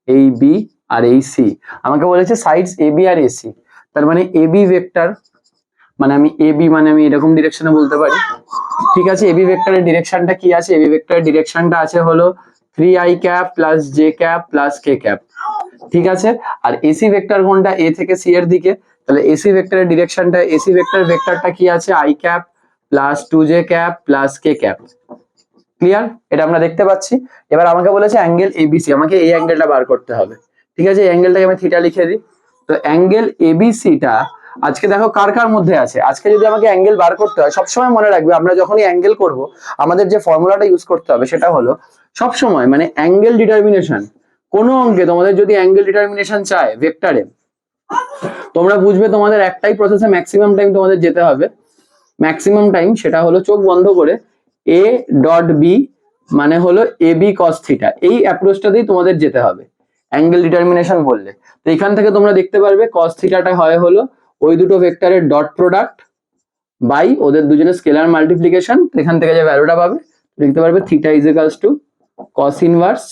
এই বি আর এই সি, আমাকে বলেছে সাইডস এবি আর এসি, তার মানে এবি ভেক্টর, মানে আমি এবি মানে আমি এরকম ডিরেকশনে বলতে পারি, ঠিক আছে। এবি ভেক্টরের ডিরেকশনটা কি আছে, এবি ভেক্টরের ডিরেকশনটা আছে হলো 3i cap plus J cap plus কে ক্যাপ, ঠিক আছে। আর এসি ভেক্টর কোনটা, এ থেকে সি এর দিকে, তাহলে এসি ভেক্টরের ডিরেকশনটা, এসি ভেক্টরের ভেক্টরটা কি আছে, I cap plus 2j cap plus K cap. Clear, এটা আমরা দেখতে পাচ্ছি। এবার আমাকে বলেছে অ্যাঙ্গেল এবিসি, আমাকে এই অ্যাঙ্গেলটা বার করতে হবে, ঠিক আছে। এই অ্যাঙ্গেলটাকে আমি থিটা লিখে দিই। তো অ্যাঙ্গেল এবিসিটা আজকে দেখো কার কার মধ্যে আছে, আজকে যদি আমাকে অ্যাঙ্গেল বার করতে হয় সবসময় মনে রাখবে, আমরা যখনই অ্যাঙ্গেল করব আমাদের যে ফর্মুলাটা ইউজ করতে হবে সেটা হলো সবসময় মানে অ্যাঙ্গেল ডিটারমিনেশন। কোনো অঙ্কে তোমাদের যদি অ্যাঙ্গেল ডিটারমিনেশন চায় ভেক্টরে, তোমরা বুঝবে তোমাদের একটাই প্রসেসে ম্যাক্সিমাম টাইম তোমাদের যেতে হবে, ম্যাক্সিমাম টাইম সেটা হলো চোখ বন্ধ করে এ ডট বি মানে হলো এ বি কস থিটা, এই অ্যাপ্রোচটাতেই তোমাদের যেতে হবে অ্যাঙ্গেল ডিটারমিনেশন বললে। তো এখান থেকে তোমরা দেখতে পারবে কস থিটাটা হয় হলো ওই দুটো ভেক্টরের ডট প্রোডাক্ট বাই ওদের দুজনের স্কেলার মাল্টিপ্লিকেশন। এখান থেকে যে ভ্যালুটা পাবে লিখতে পারবে theta is equals to cos inverse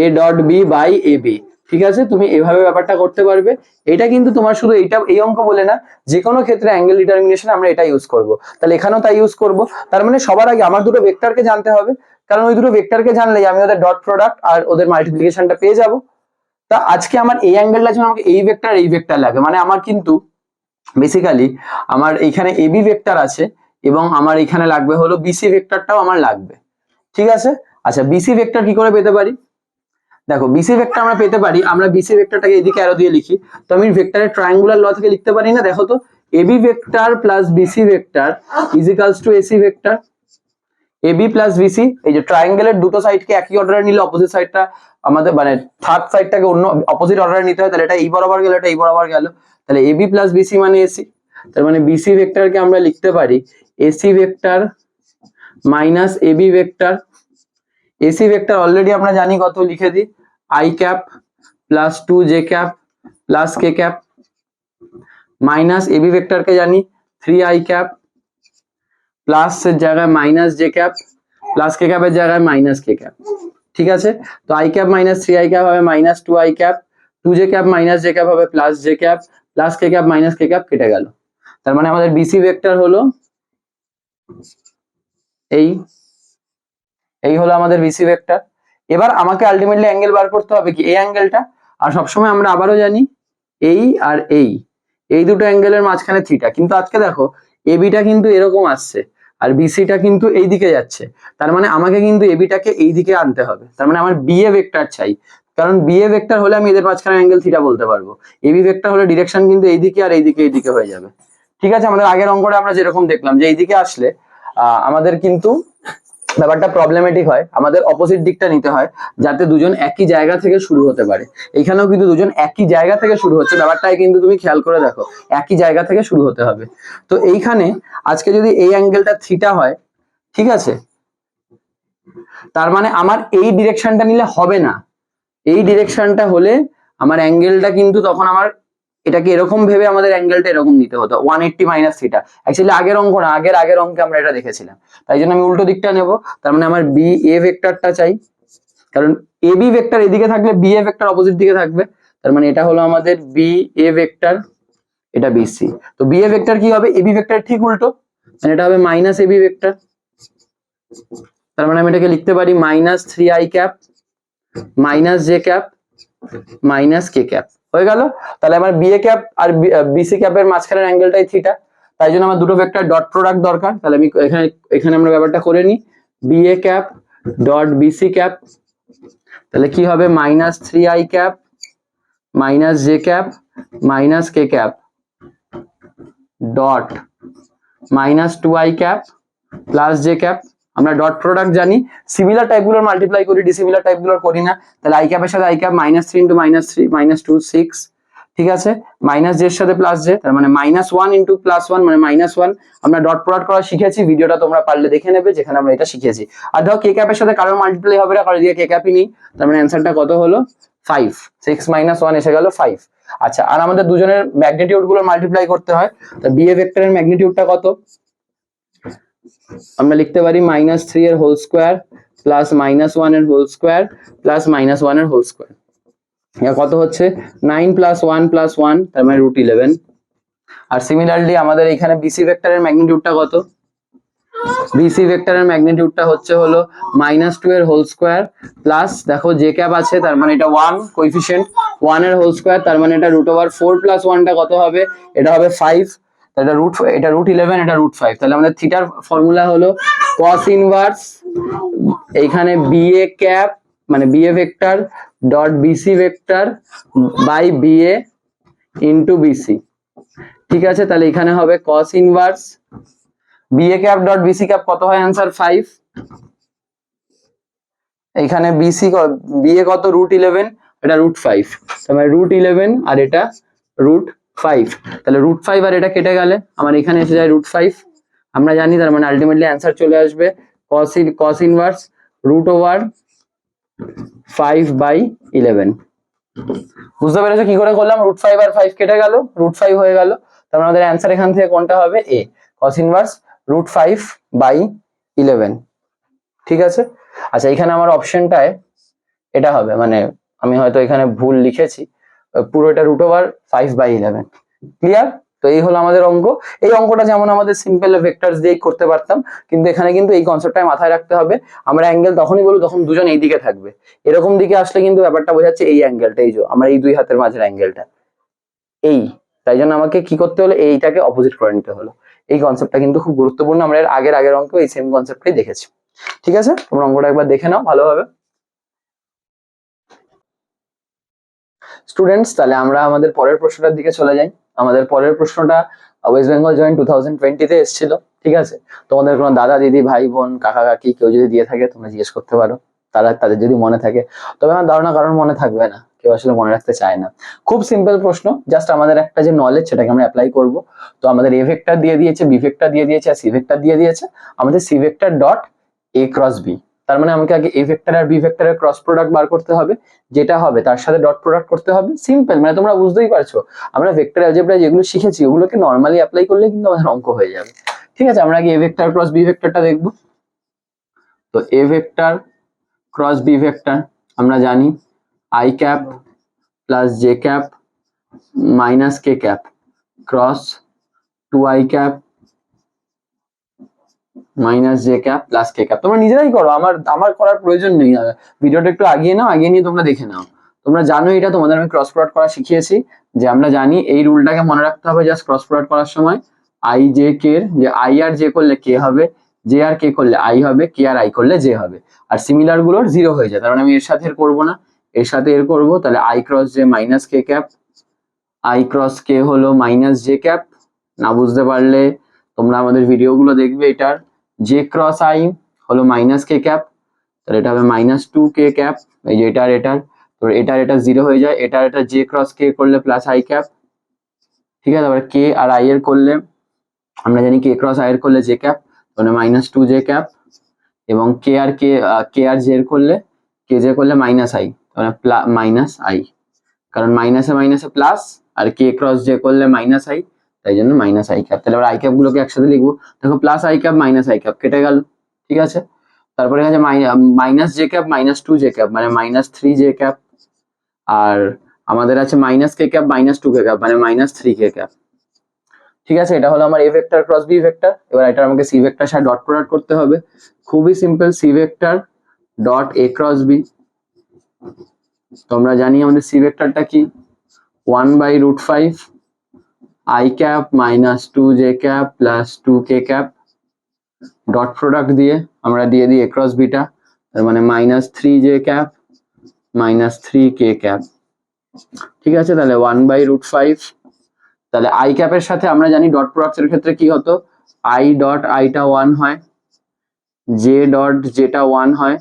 A dot B by A B. ঠিক আছে, তুমি এভাবে ব্যাপারটা করতে পারবে। এটা কিন্তু তোমার শুধু এইটা এই অঙ্ক বলে না, যে কোনো ক্ষেত্রে অ্যাঙ্গেল ডিটারমিনেশন আমরা এটা ইউজ করব। তাহলে এখানেও তাই ইউজ করব। তার মানে সবার আগে আমার দুটো ভেক্টরকে জানতে হবে, কারণ ওই দুটো ভেক্টরকে জানলেই আমি ওদের ডট প্রোডাক্ট আর ওদের মাল্টিপ্লিকেশনটা পেয়ে যাব। তা আজকে আমার এই অ্যাঙ্গেলটা জন্য আমাকে এই ভেক্টর লাগে, মানে আমার কিন্তু বেসিক্যালি আমার এইখানে এবি ভেক্টর আছে এবং আমার এখানে লাগবে হলো বিসি ভেক্টরটাও আমার লাগবে। ঠিক আছে, আচ্ছা বিসি ভেক্টর কি করে পেতে পারি? দেখো বিসি ভেক্টর আমরা পেতে পারি, আমরা বিসি ভেক্টরটাকে এদিকে অ্যারো দিয়ে লিখি। তো আমি ভেক্টরের ট্রায়াঙ্গুলার ল থেকে লিখতে পারি না, দেখো তো AB vector plus BC vector is equals to AC vector. AB plus BC, এই যে ট্রায়াঙ্গেলের দুটো সাইডকে একই অর্ডারে নিলে অপোজিট সাইডটা আমাদের মানে থার্ড সাইডটাকে অন্য অপোজিট অর্ডারে নিতে হয়। তাহলে এটা এই বরাবর গেল, এটা এই বরাবর গেল, তাহলে এবি প্লাস বিসি মানে এসি। তার মানে বিসি ভেক্টরকে আমরা লিখতে পারি AC vector minus AB vector. AC vector already আমরা জানি কত, লিখে দিই i cap plus 2 j cap plus K cap, minus AB ভেক্টরকে জানি 3 আই ক্যাপ প্লাস এর জায়গায় minus j cap plus k ক্যাপের জায়গায় মাইনাস কে ক্যাপ। ঠিক আছে, তো i cap minus 3 i cap হবে minus 2 i cap, 2 j cap minus j cap হবে প্লাস জে ক্যাপ প্লাস কে ক্যাপ মাইনাস কে ক্যাপ কেটে গেল। তার মানে আমাদের বিসি ভেক্টর হলো এই হলো আমাদের বিসি ভেক্টর। এবার আমাকে আলটিমেটলি অ্যাঙ্গেল বার করতে হবে কি এই অ্যাঙ্গেলটা, আর সবসময় আমরা আবারও জানি এই আর এই দুটো অ্যাঙ্গেলের মাঝখানে থিটা। কিন্তু আজকে দেখো এবিটা কিন্তু এরকম আসছে আর বিসিটা কিন্তু এই দিকে যাচ্ছে, তার মানে আমাকে কিন্তু এবিটাকে এই দিকে আনতে হবে। তার মানে আমার বিএ ভেক্টর চাই, কারণ বিএ ভেক্টর হলে আমি এদের মাঝখানে অ্যাঙ্গেল থিটা বলতে পারবো। এবি ভেক্টর হলে ডিরেকশন কিন্তু এইদিকে আর এইদিকে হয়ে যাবে। ঠিক আছে, আমাদের আগের অঙ্কটা আমরা যেরকম দেখলাম যে এইদিকে আসলে আমাদের কিন্তু ব্যাপারটা প্রবলেমেটিক হয়, আমাদের অপোজিট দিকটা নিতে হয় যাতে দুজন একই জায়গা থেকে শুরু হতে পারে। এখানেও কিন্তু দুজন একই জায়গা থেকে শুরু হচ্ছে, ব্যাপারটাই কিন্তু তুমি খেয়াল করে দেখো একই জায়গা থেকে শুরু হতে হবে। তো এইখানে আজকে যদি এই অ্যাঙ্গেলটা থিটা হয়, ঠিক আছে, তার মানে আমার এই ডিরেকশনটা নিলে হবে না, এই ডিরেকশনটা হলে আমার অ্যাঙ্গেলটা কিন্তু তখন আমার এটাকে এরকম ভেবে আমাদের অ্যাঙ্গেলটা এরকম নিতে হতো 180 মাইনাস থিটা। অ্যাকচুয়ালি আগের অঙ্ক না, আগের অঙ্কে আমরা এটা দেখেছিলাম, তাই জন্য আমি উল্টো দিকটা নেব। তার মানে আমার বি এ ভেক্টরটা চাই, কারণ এ বি ভেক্টর এদিকে থাকলে বি এ ভেক্টর অপোজিট দিকে থাকবে। তার মানে এটা হলো আমাদের বি এ ভেক্টর, এটা বিসি। তো বি এ ভেক্টর কি হবে, এবি ভেক্টর ঠিক উল্টো, মানে এটা হবে মাইনাস এবি ভেক্টর। তার মানে আমি এটাকে লিখতে পারি minus 3 i cap minus j cap minus k cap হয়ে গেল। তাহলে আমার বিএ ক্যাপ আর বিসি ক্যাপের মাঝখানের অ্যাঙ্গেলটাই থিটা, তাই জন্য আমার দুটো ভেক্টর ডট প্রোডাক্ট দরকার। তাহলে আমি এখানে আমরা ব্যাপারটা করে নিই, BA cap dot BC cap, তাহলে কি হবে minus 3 i cap minus j cap minus k cap dot minus 2 i cap plus J cap. আমরা ডট প্রোডাক্ট জানি, সিমিলার টাইপগুলোর মাল্টিপ্লাই করি, ডিসিমিলার টাইপগুলোর করি না। তাহলে আই ক্যাপের সাথে i cap minus 3 into minus 3 minus 2 6, ঠিক আছে, মাইনাস জে এর সাথে প্লাস জে, তার মানে মাইনাস 1 ইন্টু প্লাস 1 মানে মাইনাস 1। আমরা ডট প্রোডাক্ট করা শিখেছি, ভিডিওটা তোমরা পারলে দেখে নেবে যেখানে আমরা এটা শিখেছি। আর ধরো কে ক্যাপের সাথে কারোর মাল্টিপ্লাই হবে না, কারণ দিয়ে কে ক্যাপই নেই, তার মানে অ্যান্সারটা কত হলো 5, 6 মাইনাস 1 এসে গেল 5। আচ্ছা, আর আমাদের দুজনের ম্যাগনিটিউড গুলো মাল্টিপ্লাই করতে হয়, তো বিএ ভেক্টরের ম্যাগনিটিউডটা কত, আমরা লিখতে পারি মাইনাস 3 এর হোল স্কোয়ার প্লাস মাইনাস 1 এর হোল স্কোয়ার প্লাস মাইনাস 1 এর হোল স্কোয়ার, এটা কত হচ্ছে 9 প্লাস 1 প্লাস 1, তার মানে √11। আর সিমিলারলি আমাদের এখানে বিসি ভেক্টরের ম্যাগনিটিউডটা কত, বিসি ভেক্টরের ম্যাগনিটিউডটা হচ্ছে হলো মাইনাস 2 এর হোল স্কোয়ার প্লাস, দেখো জে ক্যাপ আছে তার মানে এটা 1 কোএফিসিয়েন্ট, 1 এর হোল স্কোয়ার তার মানে এটা √4 প্লাস 1টা কত হবে, এটা হবে 5, এটা √11, এটা √5। তাহলে আমাদের থিটার ফর্মুলা হলো cos ইনভার্স এইখানে বিএ ক্যাপ মানে BA vector dot BC vector by BA into BC. ঠিক আছে, তাহলে এখানে হবে cos inverse BA cap dot BC cap কত হয় অ্যান্সার 5, এখানে বিসি বিএ কত √11, এটা √5, তার মানে √11 আর এটা √5, তাহলে √5 আর এটা কেটে গেলে আমার এখানে এসে যায় √5, আমরা জানি, তার মানে আলটিমেটলি অ্যান্সার চলে আসবে cos inverse √5/11। বুঝতে পেরেছো কি করে করলাম? √5 আর 5 কেটে গেল, √5 হয়ে গেল। তার মানে আমাদের অ্যান্সার এখান থেকে কোনটা হবে? এ, cos ইনভার্স √5/11। ঠিক আছে। আচ্ছা, এখানে আমার অপশনটায় এটা হবে, মানে আমি হয়তো এখানে ভুল লিখেছি, পুরোটা √5/11। ক্লিয়ার? তো এই হলো আমাদের অঙ্ক। এই অঙ্কটা যেমন আমাদের সিম্পল ভেক্টরস দিয়ে করতে পারতাম, কিন্তু এখানে কিন্তু এই কনসেপ্টটা মাথায় রাখতে হবে। আমরা অ্যাঙ্গেল তখনই বলবো যখন দুজন এই দিকে থাকবে। এরকম দিকে আসলে কিন্তু ব্যাপারটা বোঝাচ্ছে এই অ্যাঙ্গেলটা, এই যে আমার এই দুই হাতের মাঝের অ্যাঙ্গেলটা এই, তাই জন্য আমাকে কি করতে হলো? এইটাকে অপোজিট করে নিতে হলো। এই কনসেপ্টটা কিন্তু খুব গুরুত্বপূর্ণ। আমরা এর আগের অঙ্ক এই সেম কনসেপ্টটাই দেখেছি। ঠিক আছে, তোমরা অঙ্কটা একবার দেখে নাও ভালোভাবে। স্টুডেন্টস, তাহলে আমরা আমাদের পরের প্রশ্নটার দিকে চলে যাই। আমাদের পরের প্রশ্নটা ওয়েস্ট বেঙ্গল জয়েন্ট 2020 এসেছিল। ঠিক আছে, তোমাদের কোনো দাদা দিদি ভাই বোন কাকা কাকি কেউ যদি দিয়ে থাকে তোমরা জিজ্ঞেস করতে পারো, তাদের যদি মনে থাকে। তবে আমার ধারণা কারণ মনে থাকবে না, কেউ আসলে মনে রাখতে চায় না। খুব সিম্পল প্রশ্ন, জাস্ট আমাদের একটা যে নলেজ সেটাকে আমরা অ্যাপ্লাই করব। তো আমাদের এ ভেক্টর দিয়ে দিয়েছে, বি ভেক্টর দিয়ে দিয়েছে আর সি ভেক্টর দিয়ে দিয়েছে। আমাদের C vector dot A cross B, তার মানে আমাকে আগে এ ভেক্টর আর বি ভেক্টরের ক্রস প্রোডাক্ট বার করতে হবে, যেটা হবে তার সাথে ডট প্রোডাক্ট করতে হবে। সিম্পল, মানে তোমরা বুঝতেই পারছো আমরা ভেক্টর অ্যালজেব্রায় যেগুলো শিখেছি ওগুলোকে নর্মালি অ্যাপ্লাই করলে কিন্তু আমাদের অঙ্ক হয়ে যাবে। ঠিক আছে, আমরা আগে এ ভেক্টর ক্রস বি ভেক্টরটা দেখব। তো A vector cross B vector আমরা জানি i cap plus J cap minus k cap cross 2i cap minus j cap plus K cap. তোমরা নিজেরাই করো, আমার করার প্রয়োজন নেই। ভিডিওটা একটু আগিয়ে নাও, আগিয়ে নিয়ে তোমরা দেখে নাও। তোমরা জানো এটা, তোমাদের আমি ক্রস প্রোডাক্ট করা শিখিয়েছি, যে আমরা জানি এই রুলটাকে মনে রাখতে হবে জাস্ট ক্রস প্রোডাক্ট করার সময় আই জে কে, যে আই আর জে করলে কে হবে, জে আর কে করলে আই হবে, কে আর আই করলে জে হবে। আর সিমিলার গুলোর জিরো হয়ে যায়, তার মানে আমি এর সাথে এর করবো না, এর সাথে এর করবো। তাহলে I cross J minus k cap, I cross কে হলো মাইনাস জে ক্যাপ। না বুঝতে পারলে তোমরা আমাদের ভিডিওগুলো দেখবে। এটার জে ক্রস আই হলো মাইনাস কে ক্যাপ, তাহলে এটা হবে -2 কে ক্যাপ। এই যে এটার তো এটা জিরো হয়ে যায়। এটা জে ক্রস কে করলে প্লাস আই ক্যাপ। ঠিক আছে, আবার কে আর আই এর করলে আমরা জানি কে ক্রস আই এর করলে জে ক্যাপ, মানে -2 জে ক্যাপ। এবং কে আর জে এর করলে কে জে করলে মাইনাস আই, মানে মাইনাস আই, কারণ মাইনাসে মাইনাসে প্লাস, আর কে ক্রস জে করলে মাইনাস আই, তাই জন্য মাইনাস আই ক্যাপ। তাহলে আবার আই ক্যাপ গুলোকে একসাথে লিখবো, দেখো plus i cap minus i cap কেটে গেল। ঠিক আছে, তারপরে আছে minus j cap -2 j cap, মানে -3 জে ক্যাপ। আর আমাদের আছে minus k cap -2 k cap, মানে -3 কে ক্যাপ। ঠিক আছে, এটা হলো আমার A vector cross B vector. এবার এটা আমাকে সি ভেক্টর সাথে ডট প্রোডাক্ট করতে হবে। খুবই simple, C vector dot A cross B. তো আমরা জানি আমাদের সি ভেক্টরটা কি 1/√5 i cap -2 j cap plus 2 k cap. Dot product দিয়ে আমরা দিয়ে দিই এ ক্রস বিটা, তার মানে -3 জে ক্যাপ -3 কে ক্যাপ। ঠিক আছে, তাহলে 1/√5। তাহলে আই ক্যাপের সাথে আমরা জানি ডট প্রোডাক্টের ক্ষেত্রে কি হতো, আই ডট আইটা 1 হয়, জে ডট জেটা 1 হয়,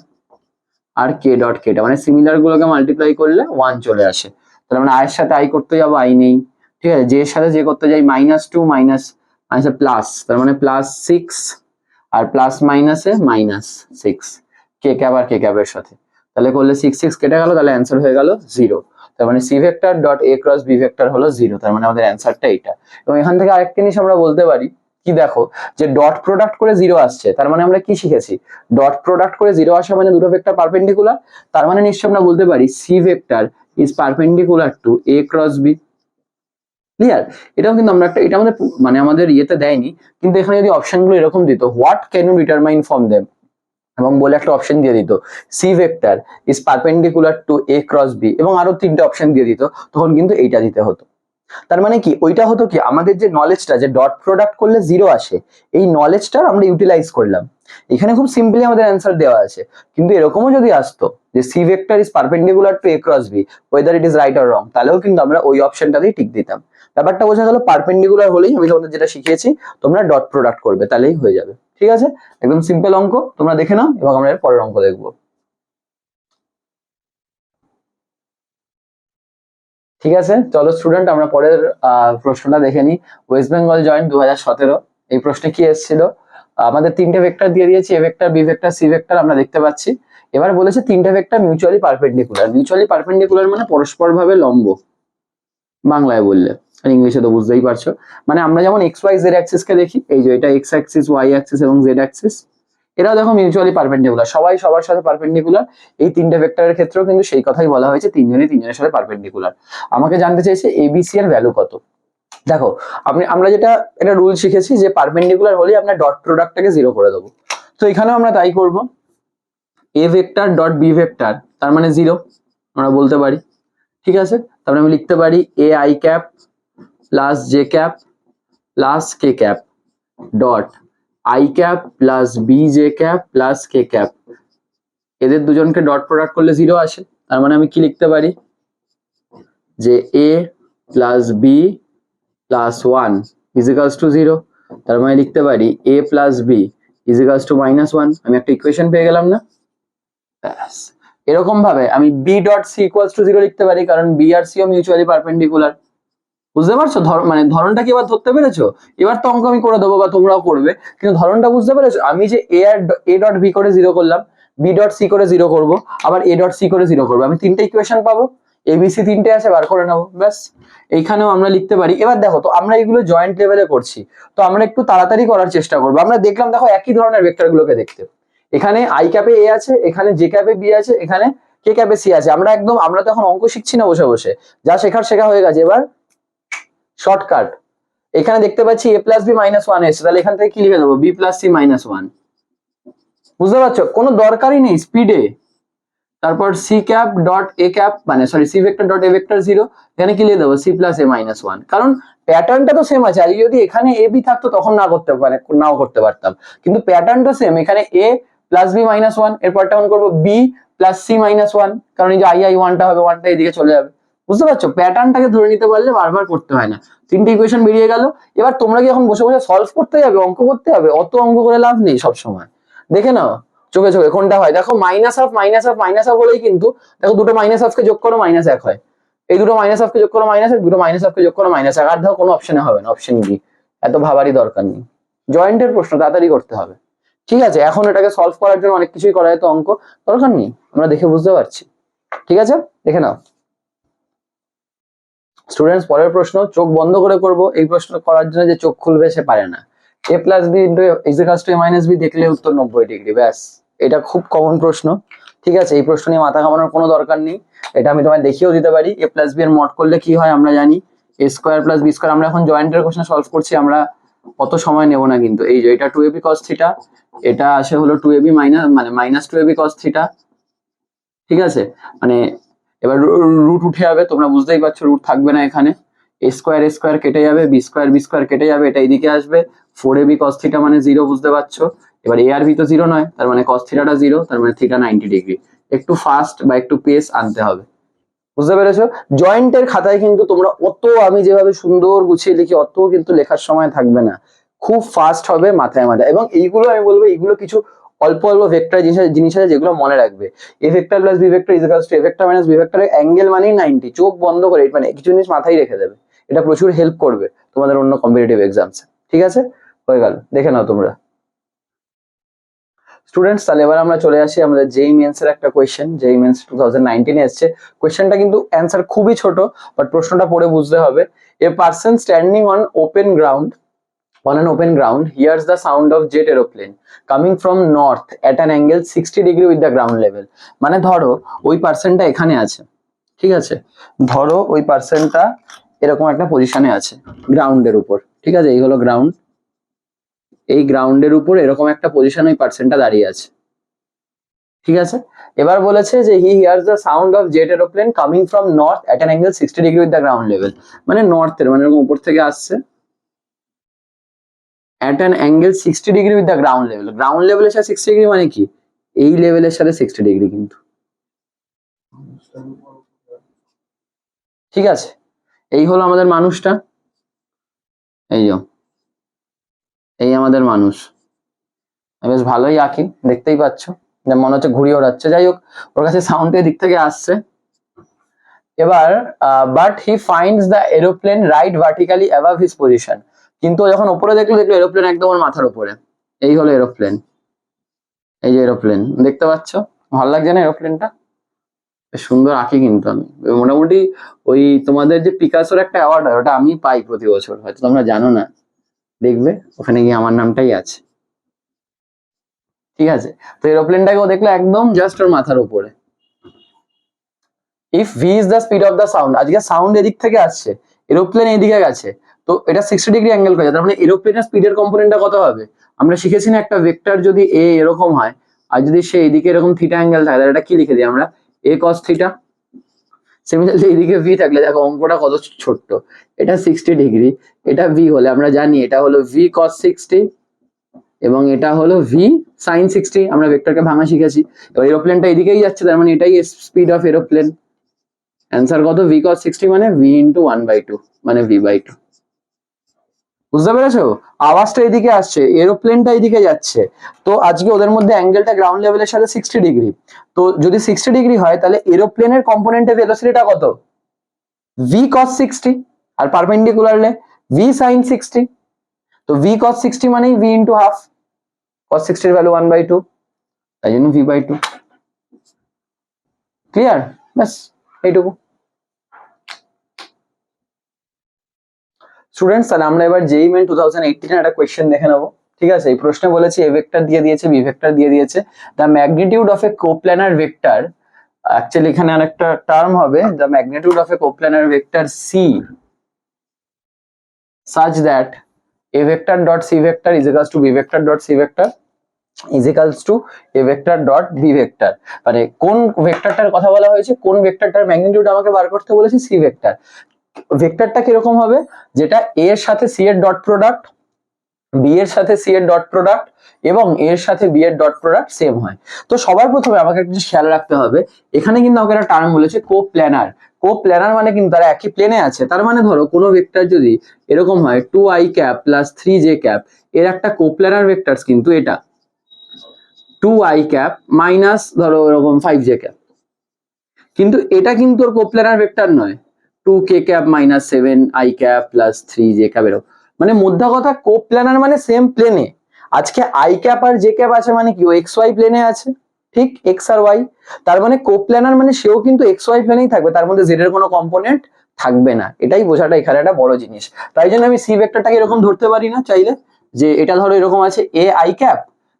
আর কে ডট কেটা, মানে সিমিলার গুলোকে মাল্টিপ্লাই করলে 1 চলে আসে। তাহলে মানে আয়ের সাথে আই করতে যাবো, আই নেই। ঠিক আছে, জে এর সাথে যে করতে যাই -2 মাইনাস প্লাস, তার মানে +6, আর প্লাস মাইনাসে -6, কে ক্যাপ আর কে ক্যাপের সাথে, তাহলে করলে 6 কেটে গেল, তাহলে অ্যান্সার হয়ে গেল 0। তার মানে C vector dot A cross B vector হলো 0, তার মানে আমাদের অ্যান্সারটা এটা। এবং এখান থেকে আরেকটা জিনিস আমরা বলতে পারি, কি দেখো, যে ডট প্রোডাক্ট করে 0 আসছে, তার মানে আমরা কি শিখেছি, ডট প্রোডাক্ট করে 0 আসা মানে দুটো ভেক্টর পারপেন্ডিকুলার। তার মানে নিশ্চয়ই আমরা বলতে পারি C vector is perpendicular to A cross B. Clear? এটাও কিন্তু আমরা এটা আমাদের মানে আমাদের ইয়েতে দেয়নি, কিন্তু এখানে যদি অপশনগুলো এরকম দিত, what can you determine from them, এবং বলে একটা অপশন দিয়ে দিত C vector is perpendicular to A cross B, এবং আরো 3টে অপশন দিয়ে দিত, তখন কিন্তু এইটা দিতে হতো। তার মানে কি, ওইটা হতো কি, আমাদের যে নলেজটা যে ডট প্রোডাক্ট করলে 0 আসে, এই নলেজটা আমরা ইউটিলাইজ করলাম। এখানে খুব সিম্পলি আমাদের অ্যান্সার দেওয়া আছে, কিন্তু এরকমও যদি আসতো যে C vector is perpendicular to A cross B whether it is right or wrong, তাহলেও কিন্তু আমরা ওই অপশনটাতেই টিক দিতাম। ব্যাপারটা বোঝা গেল, পারপেন্ডিকুলার হলেই আমি তোমাদের যেটা শিখিয়েছি তোমরা ডট প্রোডাক্ট করবে, তাহলেই হয়ে যাবে। ঠিক আছে, একদম সিম্পল অঙ্ক, তোমরা দেখে নাও এবং আমরা এর পরের অঙ্ক দেখবো। ঠিক আছে, চলো স্টুডেন্ট আমরা পরের প্রশ্নটা দেখে নিই। ওয়েস্ট বেঙ্গল জয়েন্ট 2017, এই প্রশ্নে কি এসেছিল, আমাদের তিনটে ভেক্টর দিয়ে দিয়েছি, A vector, B vector, C vector আমরা দেখতে পাচ্ছি। এবার বলেছে তিনটে vector mutually perpendicular. Mutually perpendicular মানে পরস্পর ভাবে লম্ব, বাংলায় বললে, আর ইংলিশে তো বুঝতেই পারছো। মানে আমরা যেমন এক্স ওয়াই জেড অ্যাক্সিস কে দেখি, এই যে এটা এক্স অ্যাক্সিস, ওয়াই অ্যাক্সিস এবং জেড অ্যাক্সিস, এরাও দেখো মিউচুয়ালি পারপেন্ডিকুলার, সবাই সবার সাথে পারপেন্ডিকুলার। এই তিনটে ভেক্টরের ক্ষেত্রেও কিন্তু সেই কথাই বলা হয়েছে, তিনজনই তিনজনের সাথে পারপেন্ডিকুলার। আমাকে জানতে চাইছে এবিসি এর ভ্যালু কত। দেখো আমরা যেটা এটা রুল শিখেছি যে পারপেন্ডিকুলার হলে আমরা ডট প্রোডাক্টটাকে জিরো করে দেবো। তো এখানেও আমরা তাই করব, A vector dot B vector তার মানে জিরো আমরা বলতে পারি, ঠিক আছে। তারপরে আমি লিখতে পারি a i cap plus J cap plus K cap dot i cap plus b j cap plus K cap. এদের দুজনকে ডট প্রোডাক্ট করলে জিরো আসে, তার মানে আমি কি লিখতে পারি যে A plus B plus one is equals to zero. তার মানে লিখতে পারি A plus B is equals to minus one. আমি একটা ইকুয়েশন পেয়ে গেলাম না? ব্যাস। এরকম ভাবে আমি B dot C equals to zero লিখতে পারি, কারণ বি আর সি ও মিউচুয়ালি পারপেন্ডিকুলার। বুঝতে পারছো মানে ধরনটা কি এবার ধরতে পেরেছো? এবার তো অঙ্ক আমি করে দেবো বা তোমরাও করবে, কিন্তু ধরনটা বুঝতে পেরেছো? আমি যে এ ডট বি করে জিরো করলাম, বি ডট সি করে জিরো করবো, আবার এ ডট সি করে জিরো করবো, আমি তিনটে ইকুয়েশন পাবো, এবিসি তিনটে আছে, বার করে নেবো, ব্যাস। এইখানেও আমরা লিখতে পারি। এবার দেখো তো আমরা এগুলো জয়েন্ট লেভেলে করছি, তো আমরা একটু তাড়াতাড়ি করার চেষ্টা করবো। আমরা দেখলাম দেখো একই ধরনের ভেক্টর গুলোকে দেখতে, এখানে আই ক্যাপে এ আছে, এখানে জে ক্যাপে বি আছে, এখানে কে ক্যাপে সি আছে। আমরা তো এখন অঙ্ক শিখছি না বসে বসে, যা শেখা হয়ে গেছে। এবার শর্টকাট, এখানে দেখতে পাচ্ছি A plus B minus one এসছে, তাহলে এখান থেকে কি লিখে দেবো B plus C minus one. বুঝতে পারছো? কোনো দরকারই নেই স্পিডে। তারপর C cap dot A cap মানে sorry C vector dot A vector zero, এখানে কি লিখে দেবো C plus A minus one, কারণ প্যাটার্নটা তো সেম আছে। আজকে যদি এখানে এ বি থাকতো তখন নাও করতে পারতাম, কিন্তু প্যাটার্নটা সেম। এখানে A plus B minus one, এরপরটা অন করবো B plus C minus one, কারণ এই যে আই ওয়ানটা হবে, ওয়ানটা এদিকে চলে যাবে। বুঝতে পারছো? প্যাটার্নটাকে ধরে নিতে পারলে বারবার করতে হয় না। তিনটে ইকুয়েশন বেরিয়ে গেল। এবার তোমরা কি এখন বসে বসে সলভ করতে যাবে, অঙ্ক করতে হবে? অত অঙ্ক করে লাভ নেই, সবসময় দেখে নাও চোখে চোখে কোনটা হয়। দেখো minus half minus half minus half হলেই কিন্তু দেখো দুটো মাইনাস হাফকে যোগ করো মাইনাস এক হয়, এই দুটো মাইনাস হাফকে যোগ করো মাইনাস এক, দুটো মাইনাস হাফকে যোগ করো মাইনাস এক। আর দেখো কোনো অপশনে হবে না, অপশন ডি। এত ভাবারই দরকার নেই, জয়েন্টের প্রশ্ন তাড়াতাড়ি করতে হবে, ঠিক আছে। এখন এটাকে সলভ করার জন্য অনেক কিছুই করা যায়, তো অঙ্ক দরকার নেই, আমরা দেখে বুঝতে পারছি, ঠিক আছে। দেখে নাও স্টুডেন্টস, পরের প্রশ্ন চোখ বন্ধ করে করব। এই প্রশ্ন করার জন্য যে চোখ খুলবে সে পারে না। A plus B into equals to A minus B দেখলে উত্তর 90 ডিগ্রি, ব্যাস। এটা খুব কমন প্রশ্ন, ঠিক আছে। এই প্রশ্ন নিয়ে মাথা ঘামানোর কোনো দরকার নেই, এটা আমি তোমায় দেখিয়েও দিতে পারি। এ প্লাস বি এর মড করলে কি হয় আমরা জানি, এ স্কোয়ার প্লাস বি স্কোয়ার। আমরা এখন জয়েন্টের কোশ্চেন সলভ করছি, আমরা অত সময় নেব না কিন্তু। এই যে এটা 2ab cos থিটা, এটা আসে হলো 2ab মানে মাইনাস 2ab cos থিটা, ঠিক আছে। মানে এবার রুট উঠে যাবে, তোমরা বুঝতেই পারছো, রুট থাকবে না এখানে। এ স্কোয়ার কেটে যাবে, বি স্কোয়ার কেটে যাবে, এটা এইদিকে আসবে। 4ab cos থিটা মানে জিরো, বুঝতে পারছো। এবার এ আর বি তো জিরো নয়, তার মানে cos থিটাটা জিরো, তার মানে থিটা 90 ডিগ্রি। একটু ফাস্ট বা একটু পেস আনতে হবে, বুঝতে পেরেছো। জয়েন্টের খাতায় কিন্তু তোমরা অত আমি যেভাবে সুন্দর গুছিয়ে লিখি অত কিন্তু লেখার সময় থাকবে না, খুব ফাস্ট হবে, মাথায় মাথায়। এবং এইগুলো আমি বলবো, এইগুলো কিছু অল্প অল্প ভেক্টর জিনিস আছে যেগুলো মনে রাখবে। A vector plus B vector equals to A vector minus B vector, angle মানেই 90। চোখ বন্ধ করে মানে কিছু জিনিস মাথায় রেখে দেবে, এটা প্রচুর হেল্প করবে তোমাদের অন্য কম্পিটিটিভ এক্সামসে, ঠিক আছে। হয়ে গেল, দেখে নাও তোমরা স্টুডেন্টস। তাহলে এবার আমরা চলে আসি আমাদের জেই মেন্স এর একটা কোয়েশ্চেন। জেই মেন্স 2019 এ এসেছে কোয়েশ্চেনটা, কিন্তু অ্যান্সার খুবই ছোট, বাট প্রশ্নটা পড়ে বুঝতে হবে। A person standing on an open ground hears the sound of jet aeroplane coming from north at an angle 60 degree with the ground level। মানে ধরো ওই পার্সনটা এখানে আছে, ঠিক আছে। ধরো ওই পার্সনটা এরকম একটা পজিশনে আছে গ্রাউন্ডের উপর, ঠিক আছে। এই হলো গ্রাউন্ড, এই গ্রাউন্ডের উপর এরকম একটা পজিশন ওই পার্সনটা দাঁড়িয়ে আছে, ঠিক আছে। এবার বলেছে যে he hears the sound of jet aeroplane coming from north at an angle 60 degree with the ground level. মানে নর্থের মানে এরকম উপর থেকে আসছে, at an angle 60 degree with the ground level. Ground লেভেলের সাথে 60 ডিগ্রি মানে কি, এই লেভেলের সাথে 60 ডিগ্রি কিন্তু, ঠিক আছে। এই হলো আমাদের মানুষটা, এই আমাদের মানুষ। বেশ ভালোই আঁকি, দেখতেই পাচ্ছ, মনে হচ্ছে ঘুড়ি ওড়াচ্ছে। যাই হোক, ওর কাছে সাউন্ড এদিক থেকে আসছে। এবার but he finds the aeroplane right vertically above his position. কিন্তু যখন উপরে দেখলো এরোপ্লেন একদম ওর মাথার উপরে, এই হলো এরোপ্লেন, এই যে এরোপ্লেন দেখতে পাচ্ছ, ভালো লাগছে না এরোপ্লেনটা? বেশ সুন্দর আঁকি কিন্তু আমি, মোটামুটি ওই তোমাদের যে পিকাসোর একটা অ্যাওয়ার্ড হয় ওটা আমি পাই প্রতি বছর, হয়তো তোমরা জানো না, দেখবে ওখানে গিয়ে আমার নামটাই আছে। ঠিক আছে, তো এরোপ্লেনটাকেও দেখলে একদম জাস্ট ওর মাথার উপরে। If V is the speed of the sound, আজকে সাউন্ড এদিক থেকে আসছে, এরোপ্লেন এদিকে গেছে, তো এটা 60 ডিগ্রি অ্যাঙ্গেল করেছে, তার মানে এরোপ্লেনের স্পিডের কম্পোনেন্টটা কত হবে? আমরা শিখেছি না একটা ভেক্টর যদি এ এরকম হয় আর যদি সে এদিকে এরকম থিটা অ্যাঙ্গেল থাকে তাহলে এটা কি লিখে দিই আমরা? এ কস থিটা। সিমিলারলি এদিকে ভি থাকলে দেখো অঙ্কটা কত ছোট্ট, এটা 60 ডিগ্রি, এটা ভি হলে আমরা জানি এটা হলো ভি কস 60 এবং এটা হলো ভি সাইন 60, আমরা ভেক্টরকে ভাঙা শিখেছি। এবার এরোপ্লেনটা এদিকেই যাচ্ছে, তার মানে এটাই স্পিড অফ এরোপ্লেন। অ্যান্সার কত? ভি কস 60 মানে ভি ইন্টু 1/2 মানে ভি/2। বুঝতে পেরেছো? আওয়াজটা এদিকে আসছে, এরোপ্লেনটা এদিকে যাচ্ছে, তো আজকে ওদের মধ্যে অ্যাঙ্গেলটা গ্রাউন্ড লেভেলের সাথে 60 ডিগ্রি। তো যদি 60 ডিগ্রি হয় তাহলে এরোপ্লেনের কম্পোনেন্টের ভেলোসিটিটা কত? ভি কস 60, আর পারপেন্ডিকুলারলে ভি সাইন 60। তো ভি কস 60 মানেই ভি ইন্টু হাফ, কস 60 এর ভ্যালু 1/2, তাই জন্য ভি/2। ক্লিয়ার? ব্যাস এইটুকু। স্টুডেন্টস, তাহলে আমরা এবার জেই মেন 2018 এর একটা কোয়েশ্চেন দেখে নেবো। ঠিক আছে, এই প্রশ্নে বলেছে এ ভেক্টর দিয়ে দিয়েছে, বি ভেক্টর দিয়ে দিয়েছে, the magnitude of a coplanar vector, actually এখানে আরেকটা টার্ম হবে, the magnitude of a coplanar vector C such that a vector dot c vector is equals to b vector dot c vector is equals to a vector dot b vector। মানে কোন ভেক্টরটার কথা বলা হয়েছে, কোন ভেক্টরটার ম্যাগনিটিউড আমাকে বার করতে বলেছে? C vector. ভেক্টরটা কিরকম হবে? যেটা a এর সাথে c এর ডট প্রোডাক্ট, b এর সাথে c এর ডট প্রোডাক্ট এবং a এর সাথে b এর ডট প্রোডাক্ট সেম হয়। তো সবার প্রথমে আমাকে একটা জিনিস খেয়াল রাখতে হবে, এখানে কিন্তু আমাকে একটা টার্ম বলেছে কোপ্ল্যানার। কোপ্ল্যানার মানে কিন্তু তারা একই প্লেনে আছে, তার মানে ধরো কোনো ভেক্টর যদি এরকম হয় 2i cap plus 3j cap, এর একটা কোপ্ল্যানার ভেক্টরস কিন্তু এটা 2i ক্যাপ মাইনাস ধরো এরকম 5j ক্যাপ, কিন্তু এটা কিন্তু ওর কোপ্ল্যানার ভেক্টর নয়, 2k cap minus 7i cap plus 3j cap এরকম। মানে মোদ্দা কথা কোপ্ল্যানার মানে সেম প্লেনে। আজকে i ক্যাপ আর j ক্যাপ আছে মানে কি ও xy প্লেনে আছে, ঠিক x আর y, তার মানে কোপ্ল্যানার মানে সেও কিন্তু xy প্লেনেই থাকবে, তার মধ্যে z এর কোনো কম্পোনেন্ট থাকবে না। এটাই বোঝাটা এখানে একটা বড় জিনিস। তাই জন্য আমি সি ভেক্টরটাকে এরকম ধরতে পারি না চাইলে, যে এটা ধরো এরকম আছে a i cap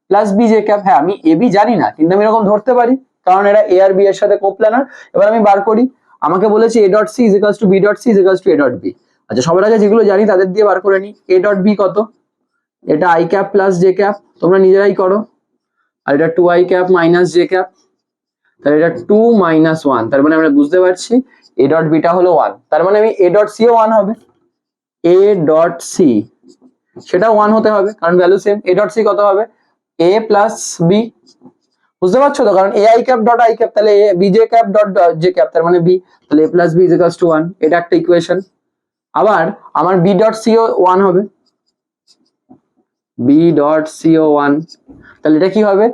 plus b j cap, হ্যাঁ আমি a b জানি না কিন্তু আমি এরকম ধরতে পারি কারণ এরা a আর b এর সাথে কোপ্ল্যানার। এবার আমি বার করি, আমাকে বলেছে a dot c is equals two b dot c is equals two a dot b। আচ্ছা সবার আগে যেগুলো জানি তাদের দিয়ে বার করে নি। a ডট b কত? এটা i cap plus j cap, তোমরা নিজেরাই করো। আর এটা 2i cap minus j cap, তাহলে এটা 2 মাইনাস 1, তার মানে আমরা বুঝতে পারছি a ডট b টা হলো 1, তার মানে আমি a ডট c ও 1 হবে, a ডট c সেটা 1 হতে হবে কারণ value same. a dot c কত হবে? a প্লাস b, বুঝতে পারছো তো, কারণ ai cap dot i cap তাহলে bj cap dot j cap তার মানে b, তাহলে a plus b is equals two 1, এটা একটা ইকুয়েশন। আবার আমার b ডট c ও 1 হবে, b ডট c ও 1, তাহলে এটা কি হবে?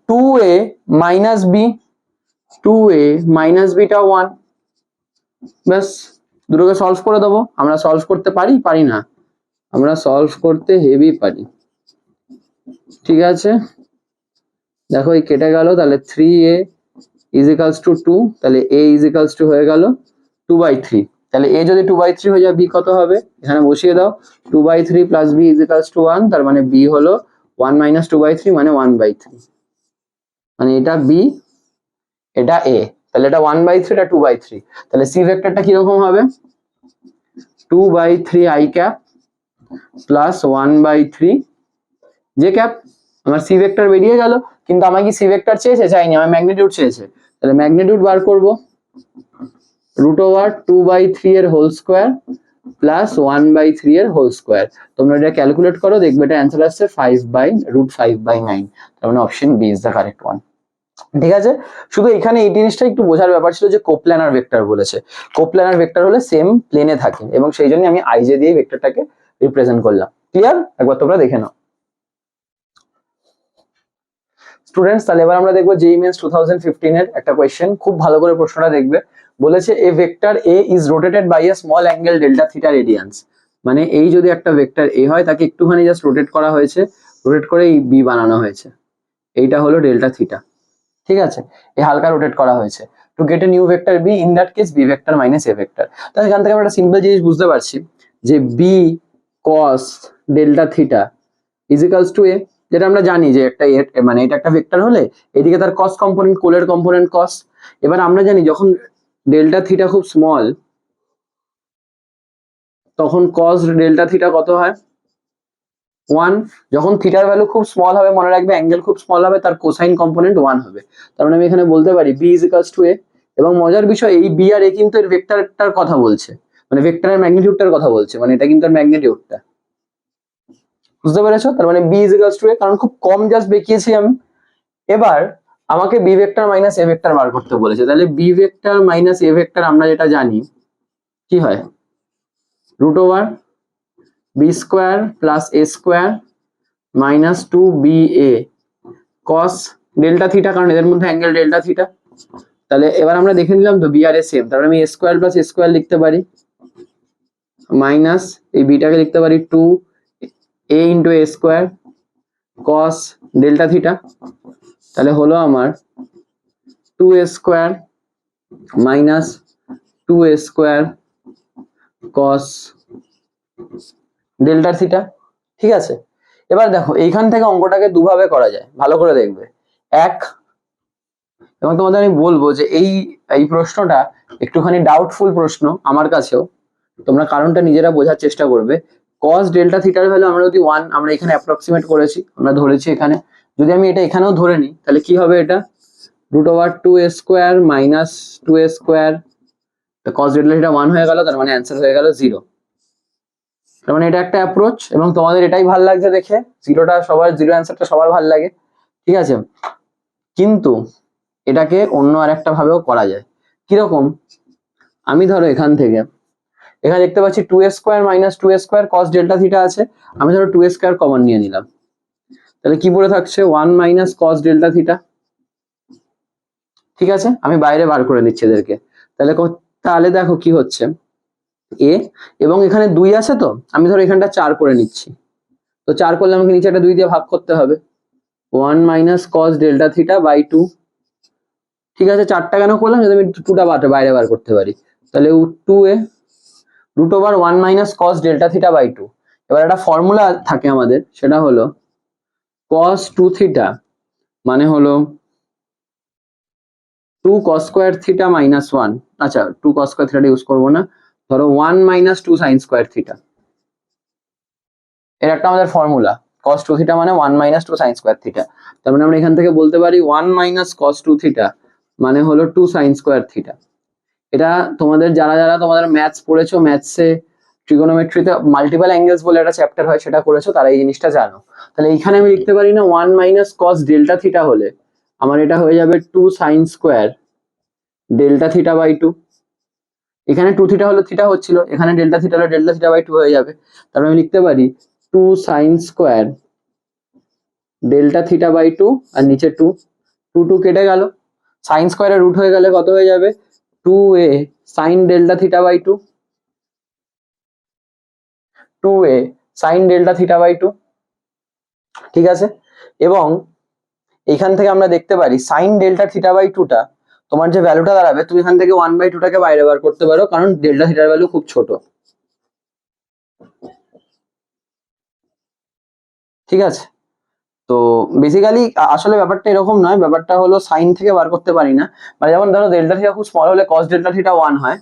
2a minus b, 2a minus b টা 1, ব্যাস দুটোকে সলভ করে দেবো। আমরা সলভ করতে পারি পারি না? আমরা সলভ করতে হেভি পারি। ঠিক আছে, দেখো এই কেটে গেল, তাহলে 3a ইজ ইকালস টু 2, তাহলে a ইজ ইকালস টু হয়ে গেল 2/3, তাহলে a যদি 2/3 হয়ে যায় b কত হবে? এখানে বসিয়ে দাও, 2/3 plus b is equals two 1, তার মানে b হলো 1 মাইনাস 2/3 মানে 1/3, মানে এটা b এটা a, তাহলে এটা 1/3 এটা 2/3, তাহলে c ভেক্টরটা কিরকম হবে? 2/3 i cap plus 1/3 j cap. আমার সি ভেক্টর বেরিয়ে গেল, কিন্তু আমাকে কি সি ভেক্টর চেয়েছে? চাইনি, আমার ম্যাগনিটিউড চেয়েছে, তাহলে ম্যাগনিটিউড বার করব √2/3 এর হোল স্কয়ার প্লাস 1/3 এর হোল স্কয়ার। তোমরা এটা ক্যালকুলেট করো, দেখবে এটা অ্যান্সার আসছে 5/√5/9, তার মানে option B is the correct one. ঠিক আছে, শুধু এখানে এই জিনিসটা একটু বোঝার ব্যাপার ছিল যে কোপ্ল্যানার ভেক্টর বলেছে, কোপ্ল্যানার ভেক্টর হলে সেম প্লেনে থাকে এবং সেই জন্য আমি আইজে দিয়ে ভেক্টরটাকে রিপ্রেজেন্ট করলাম। ক্লিয়ার? একবার তোমরা দেখে নাও স্টুডেন্টস। তাহলে এবার আমরা দেখবো জেইই মেন্স 2015 এর একটা কোয়েশ্চেন, খুব ভালো করে প্রশ্নটা দেখবে। বলেছে A vector A is rotated by a small angle delta theta radians, মানে এই যদি একটা ভেক্টর এ হয় তাকে একটুখানি জাস্ট রোটেট করা হয়েছে, রোটেট করে এই বি বানানো হয়েছে, এইটা হলো ডেল্টা থিটা। ঠিক আছে, এই হালকা রোটেট করা হয়েছে to get a new vector B, in that case B vector minus A vector. তাহলে এখান থেকে আমরা একটা সিম্পল জিনিস বুঝতে পারছি যে বি কস ডেল্টা থিটা ইজিক্যালস টু এ, যেটা আমরা জানি যে একটা মানে এটা একটা ভেক্টর হলে এদিকে তার কস কম্পোনেন্ট, কোলের কম্পোনেন্ট কস। এবার আমরা জানি যখন ডেল্টা থিটা খুব স্মল তখন কস ডেল্টা থিটা কত হয় 1। যখন থিটার ভ্যালু খুব স্মল হবে, মনে রাখবে অ্যাঙ্গেল খুব স্মল হবে, তার কোসাইন কম্পোনেন্ট 1 হবে। তার মানে আমি এখানে বলতে পারি বি ইজিক্যালস টু এ। এবং মজার বিষয় এই বি আর এ কিন্তু এর ভেক্টরটার কথা বলছে, মানে ভেক্টরের ম্যাগনিটিউডটার কথা বলছে, মানে এটা কিন্তু ম্যাগনিটিউডটা, বুঝতে পেরেছো? তার মানে বি ইজিক্যালস টু এ, কারণ খুব কম জাস্ট দেখিয়েছি আমি। এবার আমাকে B vector minus A vector বার করতে বলেছে, তাহলে B vector minus A vector আমরা যেটা জানি কি হয়, root over B square plus A square minus 2ba cos delta theta, কারণ এদের মধ্যে অ্যাঙ্গেল ডেল্টা থিটা। তাহলে এবার আমরা দেখে নিলাম তো বি আর এ সেম, তাহলে আমি এ স্কোয়ার প্লাস এ স্কোয়ার লিখতে পারি, মাইনাস এই বিটাকে লিখতে পারি 2a ইন্টু এ স্কোয়ার কস ডেল্টা থিটা। তাহলে হলো আমার 2a square minus 2a square cos delta theta. ঠিক আছে, এবার দেখো এইখান থেকে অঙ্কটাকে দুভাবে করা যায়, ভালো করে দেখবে। এক, এবং তোমাদের আমি বলবো যে এই প্রশ্নটা একটুখানি ডাউটফুল প্রশ্ন আমার কাছেও, তোমরা কারণটা নিজেরা বোঝার চেষ্টা করবে। কস ডেল্টা থিটার ভ্যালু আমরা যদি 1 আমরা এখানে অ্যাপ্রক্সিমেট করেছি, আমরা ধরেছি এখানে, যদি আমি এটা এখানেও ধরে নিই তাহলে কি হবে, এটা root over 2a square minus 2a square, cos delta theta 1 হয়ে গেল, তার মানে অ্যান্সার হয়ে গেল 0। তার মানে এটা একটা অ্যাপ্রোচ, এবং তোমাদের এটাই ভালো লাগছে দেখে, জিরোটা সবার, জিরো অ্যান্সারটা সবার ভালো লাগে। ঠিক আছে, কিন্তু এটাকে অন্য আরেকটা ভাবেও করা যায়। কিরকম, আমি ধরো এখান থেকে এখানে দেখতে পাচ্ছি 2a square minus 2a square cos delta theta আছে, আমি ধরো 2a স্কোয়ার কমন নিয়ে নিলাম, তাহলে কি পড়ে থাকছে 1 মাইনাস কস ডেল্টা থিটা। ঠিক আছে, আমি বাইরে বার করে নিচ্ছি এদেরকে, তাহলে দেখো কি হচ্ছে এ, এবং এখানে 2 আছে, তো আমি ধরো এখানটা 4 করে নিচ্ছি, তো 4 করলে আমাকে নিচে একটা 2 দিয়ে ভাগ করতে হবে, 1 minus cos delta theta by 2। ঠিক আছে, 4টা কেন করলাম, যদি আমি 2টা বাইরে বার করতে পারি, তাহলে 2a root over 1 minus cos delta theta by 2। এবার একটা ফর্মুলা থাকে আমাদের, সেটা হলো cos 2 থিটা মানে হলো 2 cos স্কোয়ার থিটা মাইনাস 1, আচ্ছা 2 cos স্কোয়ার থিটাটা ইউজ করবো না, ধরো 1 মাইনাস 2 সাইন স্কোয়ার থিটা, এর একটা আমাদের ফর্মুলা, cos 2 থিটা মানে 1 মাইনাস 2 সাইন স্কোয়ার থিটা। তার মানে আমরা এখান থেকে বলতে পারি 1 মাইনাস cos 2 থিটা মানে হলো 2 সাইন স্কোয়ার থিটা। এটা তোমাদের যারা যারা তোমাদের ম্যাথস পড়েছো, ম্যাথসে ট্রিগোনোমেট্রিতে মাল্টিপল অ্যাঙ্গেলস বলে একটা চ্যাপ্টার হয়, সেটা করেছো, তারা এই জিনিসটা জানো। তাহলে এইখানে আমি লিখতে পারি না 1 মাইনাস কস ডেল্টা থিটা হলে আমার এটা হয়ে যাবে 2 sine square delta theta by 2। এখানে 2 থিটা হলো, থিটা হচ্ছিল, এখানে ডেল্টা থিটা হলো ডেল্টা থিটা বাই 2 হয়ে যাবে। তারপর আমি লিখতে পারি 2 sine square delta theta by 2, আর নিচে 2 2 কেটে গেল, সাইন স্কোয়ারের রুট হয়ে গেলে কত হয়ে যাবে 2a sine delta theta by 2, 2a sine delta theta by 2। ঠিক আছে, এবং এখান থেকে আমরা দেখতে পারি সাইন ডেল্টা থিটা বাই 2টা তোমার যে ভ্যালুটা দাঁড়াবে, তুমি এখান থেকে 1/2টাকে বাইরে বার করতে পারো, কারণ ডেল্টা থিটার ভ্যালু খুব ছোট। ঠিক আছে, তো বেসিক্যালি আসলে ব্যাপারটা এরকম নয়, ব্যাপারটা হলো সাইন থেকে বার করতে পারি না, মানে যেমন ধরো ডেল্টা থিটা খুব স্মল হলে কস ডেল্টা থিটা 1 হয়,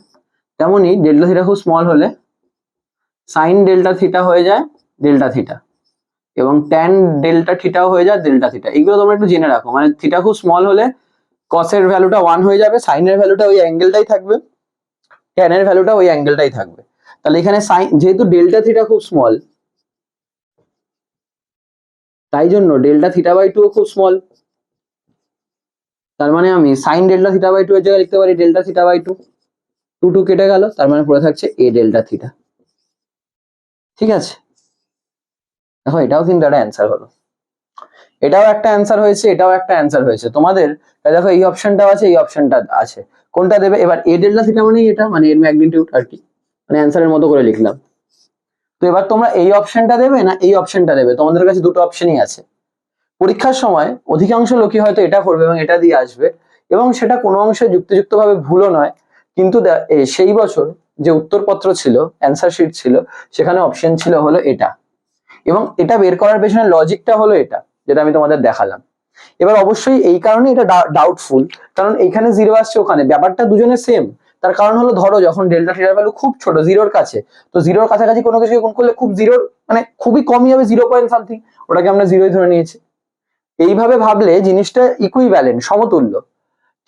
তেমনই ডেল্টা থিটা খুব স্মল হলে সাইন ডেল্টা থিটা হয়ে যায় ডেল্টা থিটা, এবং ট্যান ডেল্টা থিটাও হয়ে যায় ডেল্টা থিটা। এইগুলো তোমরা একটু জেনে রাখো, মানে থিটা খুব স্মল হলে কসের ভ্যালুটা 1 হয়ে যাবে, সাইনের ভ্যালুটা ওই অ্যাঙ্গেলটাই থাকবে, ট্যানের ভ্যালুটা ওই অ্যাঙ্গেলটাই থাকবে। তাহলে এখানে সাইন, যেহেতু ডেল্টা থিটা খুব স্মল, তাই জন্য ডেল্টা থিটা বাই 2 খুব স্মল, তার মানে আমি সাইন ডেল্টা থিটা বাই 2 এর জায়গায় লিখতে পারি ডেল্টা থিটা বাই 2, 2 কেটে গেল, তার মানে পড়ে থাকছে এ ডেল্টা থিটা। ঠিক আছে, দেখো এটাও কিন্তু একটা অ্যান্সার হলো, এটাও একটা অ্যান্সার হয়েছে, এটাও একটা অ্যান্সার হয়েছে তোমাদের। দেখো এই অপশনটাও আছে, এই অপশনটা আছে, কোনটা দেবে? এবার এ ডেল্টা থিটা মানে এটা, মানে এর ম্যাগনিটিউড আর কি, মানে অ্যান্সারের মতো করে লিখলাম। তো এবার তোমরা এই অপশনটা দেবে না এই অপশনটা দেবে, তোমাদের কাছে দুটো অপশনই আছে। পরীক্ষার সময় অধিকাংশ লোকই হয়তো এটা করবে এবং এটা দিয়ে আসবে, এবং সেটা কোনো অংশে যুক্তিযুক্তভাবে ভুলও নয়, কিন্তু সেই বছর যে উত্তরপত্র ছিল, অ্যান্সার শিট ছিল, সেখানে অপশন ছিল হলো এটা, এবং এটা বের করার পেছনে লজিকটা হলো এটা, যেটা আমি তোমাদের দেখালাম। এবার অবশ্যই এই কারণে এটা ডাউটফুল, কারণ এইখানে জিরো আসছে, ওখানে ব্যাপারটা দুজনের সেম। তার কারণ হলো ধরো যখন ডেল্টা থিটার ভ্যালু খুব ছোট, জিরোর কাছে, তো জিরোর কাছাকাছি কোনো কিছু গুণ করলে খুব জিরোর মানে খুবই কমই হবে, 0 পয়েন্ট সামথিং, ওটাকে আমরা জিরোই ধরে নিয়েছি। এইভাবে ভাবলে জিনিসটা ইকুইভ্যালেন্ট, সমতুল্য,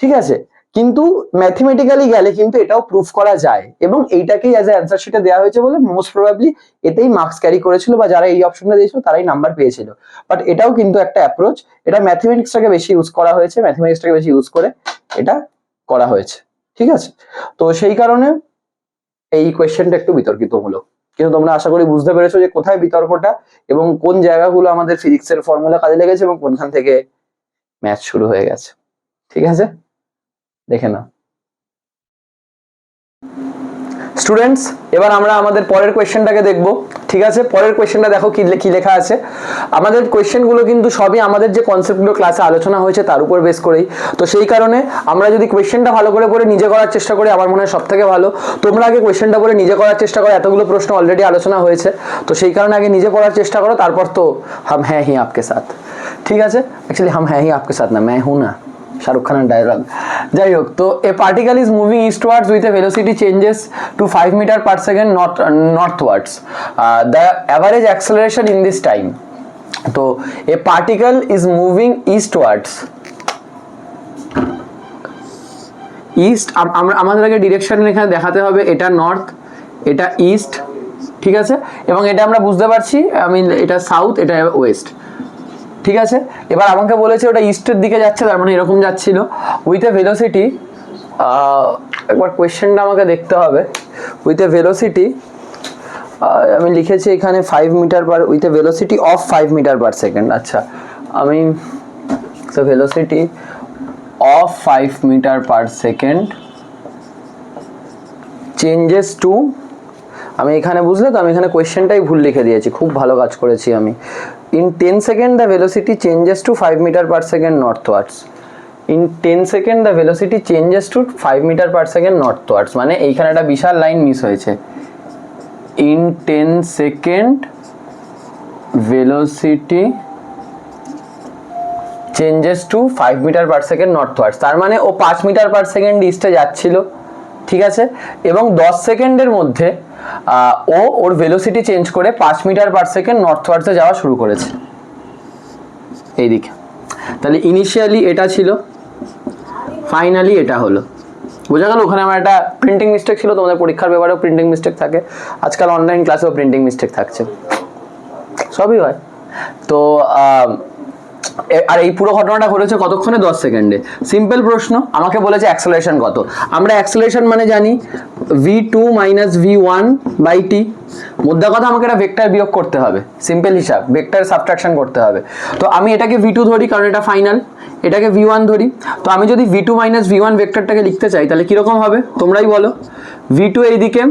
ঠিক আছে। কিন্তু ম্যাথমেটিক্যালি গেলে কিন্তু এটাও প্রুফ করা যায়, এবং এইটাকেই অ্যাজ এ অ্যান্সার শিটে দেওয়া হয়েছে বলে মোস্ট প্রবাবলি এতেই মার্কস ক্যারি করেছিল, বা যারা এই অপশনটা দিয়েছিল তারাই নাম্বার পেয়েছিল। বাট এটাও কিন্তু একটা অ্যাপ্রোচ, এটা ম্যাথমেটিক্সটাকে বেশি ইউজ করা হয়েছে, ম্যাথমেটিক্সটাকে বেশি ইউজ করে এটা করা হয়েছে, ঠিক আছে। তো সেই কারণে এই কোয়েশ্চেনটা একটু বিতর্কিতমূলক, কিন্তু তোমরা আশা করি বুঝতে পেরেছো যে কোথায় বিতর্কটা এবং কোন জায়গাগুলো আমাদের ফিজিক্সের ফর্মুলা কাজে লেগেছে এবং কোনখান থেকে ম্যাথ শুরু হয়ে গেছে, ঠিক আছে। দেখে নাও স্টুডেন্টস, এবার আমরা আমাদের পরের কোয়েশ্চেনটাকে দেখব, ঠিক আছে। পরের কোয়েশ্চেনটা দেখো কি লেখা আছে। আমাদের কোয়েশ্চেনগুলো কিন্তু সবই আমাদের যে কনসেপ্টগুলো ক্লাসে আলোচনা হয়েছে তার উপর বেস করেই, তো সেই কারণে আমরা যদি কোয়েশ্চেনটা ভালো করে পড়ে নিজে করার চেষ্টা করি, আমার মনে হয় সব থেকে ভালো তোমরা আগে কোয়েশ্চেনটা পড়ে নিজে করার চেষ্টা করো। এতগুলো প্রশ্ন অলরেডি আলোচনা হয়েছে, তো সেই কারণে আগে নিজে পড়ার চেষ্টা করো, তারপর তো হাম হ্যাঁ হি আপকে সাথ, ঠিক আছে। অ্যাকচুয়ালি হাম হ্যাঁ হি আপকে সাথ না, मैं हूं না, শাহরুখ খানের ডায়লগ। যাই হোক, তো a particle is moving eastwards with a velocity changes to 5 metre per second northwards, the average acceleration in this time. তো a particle is moving eastwards, east, আমাদের আগে ডিরেকশন এখানে দেখাতে হবে, এটা নর্থ, এটা ইস্ট, ঠিক আছে। এবং এটা আমরা বুঝতে পারছি, এটা সাউথ, এটা ওয়েস্ট, ঠিক আছে। এবার আমাকে বলেছে ওটা ইস্টের দিকে যাচ্ছে, তার মানে এরকম যাচ্ছিল উইথ এ ভেলোসিটি, একবার কোয়েশ্চেনটা আমাকে দেখতে হবে। উইথ এ ভেলোসিটি আমি লিখেছি এখানে 5 metre per, with a velocity of 5 metre per second. আচ্ছা, আমি velocity of 5 metre per second changes to, আমি এখানে বুঝলে তো, আমি এখানে কোয়েশ্চেনটাই ভুল লিখে দিয়েছি, খুব ভালো কাজ করেছি আমি। In 10 seconds the velocity changes to 5 meter per second northwards. In 10 seconds the velocity changes to 5 meter per second northwards, মানে এইখানে একটা বিশাল লাইন মিস হয়েছে। In 10 second velocity changes to 5 meter per second northwards, তার মানে ও 5 মিটার পার সেকেন্ড ইস্টে যাচ্ছিল, ঠিক আছে। এবং 10 সেকেন্ডের মধ্যে ওর ভেলোসিটি চেঞ্জ করে 5 মিটার পার সেকেন্ড নর্থওয়ার্ডসে যাওয়া শুরু করেছে এইদিকে। তাহলে ইনিশিয়ালি এটা ছিল, ফাইনালি এটা হলো, বোঝা গেল। ওখানে আমার একটা প্রিন্টিং মিস্টেক ছিল, তোমাদের পরীক্ষার ব্যাপারেও প্রিন্টিং মিস্টেক থাকে, আজকাল অনলাইন ক্লাসেও প্রিন্টিং মিস্টেক থাকছে, সবই হয়। তো আর এই পুরো ঘটনাটা ঘটেছে কতক্ষণে? 10 সেকেন্ডে। সিম্পল প্রশ্ন, আমাকে বলেছে অ্যাক্সেলারেশন কত। আমরা অ্যাক্সেলারেশন মানে জানি v2 minus v1 by T. মোদ্দা কথা আমাকে একটা ভেক্টর বিয়োগ করতে হবে, সিম্পল হিসাব, ভেক্টর সাবট্রাকশন করতে হবে। তো আমি এটাকে v2 ধরি কারণ এটা ফাইনাল, এটাকে v1 ধরি। তো আমি যদি v2 মাইনাস v1 ভেক্টরটাকে লিখতে চাই তাহলে কিরকম হবে তোমরাই বলো। v2 এইদিকে,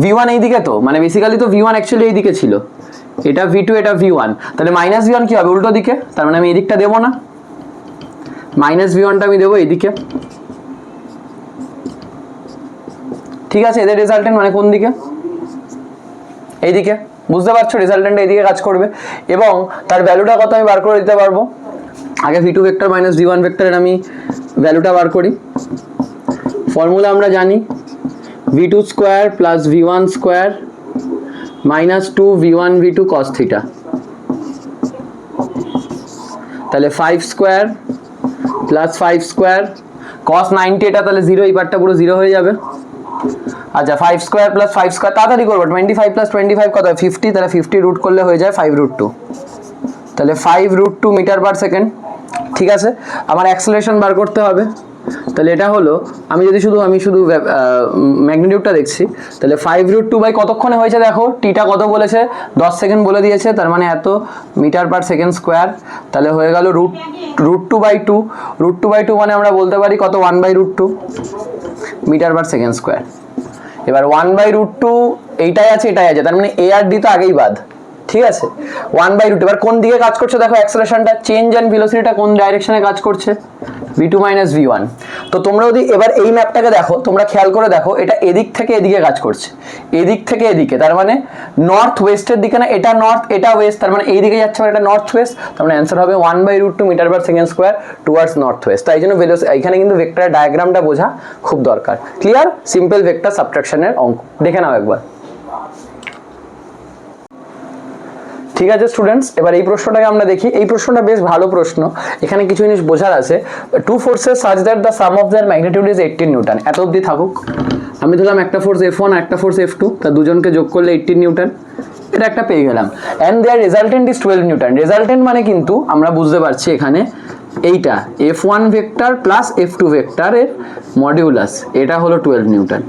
v1 এইদিকে, তো মানে বেসিক্যালি তো v1 অ্যাকচুয়ালি এইদিকে ছিল, এটা v2, এটা v1, তাহলে মাইনাস v1 কি হবে? উল্টো দিকে, তার মানে আমি এদিকটা দেবো না, মাইনাস v1টা আমি দেবো এদিকে, ঠিক আছে। এদের রেজাল্টেন্ট মানে কোন দিকে? এইদিকে, বুঝতে পারছো? রেজাল্টেন্টটা এইদিকে কাজ করবে, এবং তার ভ্যালুটা কত আমি বার করে দিতে পারবো। আগে v2 ভেক্টর মাইনাস v1 ভেক্টরের আমি ভ্যালুটা বার করি। ফর্মুলা আমরা জানি, v2 square plus v1 square minus 2 v1 v2 cos theta, তাহলে 5 স্কোয়ার প্লাস 5 স্কোয়ার cos 90, এটা তাহলে 0, এই পার্টটা পুরো 0 হয়ে যাবে। আচ্ছা, 5 স্কোয়ার প্লাস 5 স্কোয়ার, তাড়াতাড়ি করবো, 25 প্লাস 25 কত হয়? 50, তাহলে 50 রুট করলে হয়ে যায় 5√2, তাহলে 5√2 মিটার পার সেকেন্ড, ঠিক আছে। আমার অ্যাক্সেলারেশন বার করতে হবে, তাহলে এটা হলো, আমি শুধু ম্যাগনিটিউডটা দেখছি, তাহলে 5√2 বাই কতক্ষণে হয়েছে দেখো, টিটা কত বলেছে? 10 সেকেন্ড বলে দিয়েছে, তার মানে এত মিটার পার সেকেন্ড স্কোয়ার, তাহলে হয়ে গেল √2 বাই 2, √2 বাই 2 মানে আমরা বলতে পারি কত? 1/√2 মিটার পার সেকেন্ড স্কোয়ার। এবার 1/√2 এইটাই আছে এটাই আছে, তার মানে এ আর ডি তো আগেই বাদ, ঠিক আছে। 1/√2 এবার কোন দিকে কাজ করছে দেখো, অ্যাক্সেলারেশনটা চেঞ্জ অ্যান্ড ভেলোসিটিটা কোন ডাইরেকশনে কাজ করছে, v2 - v1। তো তোমরা যদি এবার এই ম্যাপটাকে দেখো, তোমরা খেয়াল করে দেখো, এটা এদিক থেকে এদিকে কাজ করছে, এদিক থেকে এদিকে, তার মানে নর্থ ওয়েস্টের দিকে না, এটা নর্থ এটা ওয়েস্ট, তার মানে এই দিকে যাচ্ছে, মানে এটা নর্থ ওয়েস্ট, তার মানে অ্যান্সার হবে 1/√2 metre per second square towards north West. তাই জন্য এখানে কিন্তু ভেক্টরের ডায়াগ্রামটা বোঝা খুব দরকার। ক্লিয়ার? সিম্পল ভেক্টর সাবট্রাকশনের অঙ্ক দেখে নাও একবার। ঠিক আছে স্টুডেন্টস, এবার এই প্রশ্নটাকে আমরা দেখি। এই প্রশ্নটা বেশ ভালো প্রশ্ন, এখানে কিছু জিনিস বোঝার আছে। Two forces such that the sum of their magnitude is 18 newton. এত অবধি থাকুক। আমি ধরলাম একটা ফোর্স F1 একটা ফোর্স F2, তা দুজনকে যোগ করলে 18 নিউটন, এটা একটা পেয়ে গেলাম। And their resultant is 12 newton. Resultant মানে কিন্তু আমরা বুঝতে পারছি এখানে এইটা F1 ভেক্টর প্লাস F2 ভেক্টরের মডিউলাস, এটা হলো 12 নিউটন।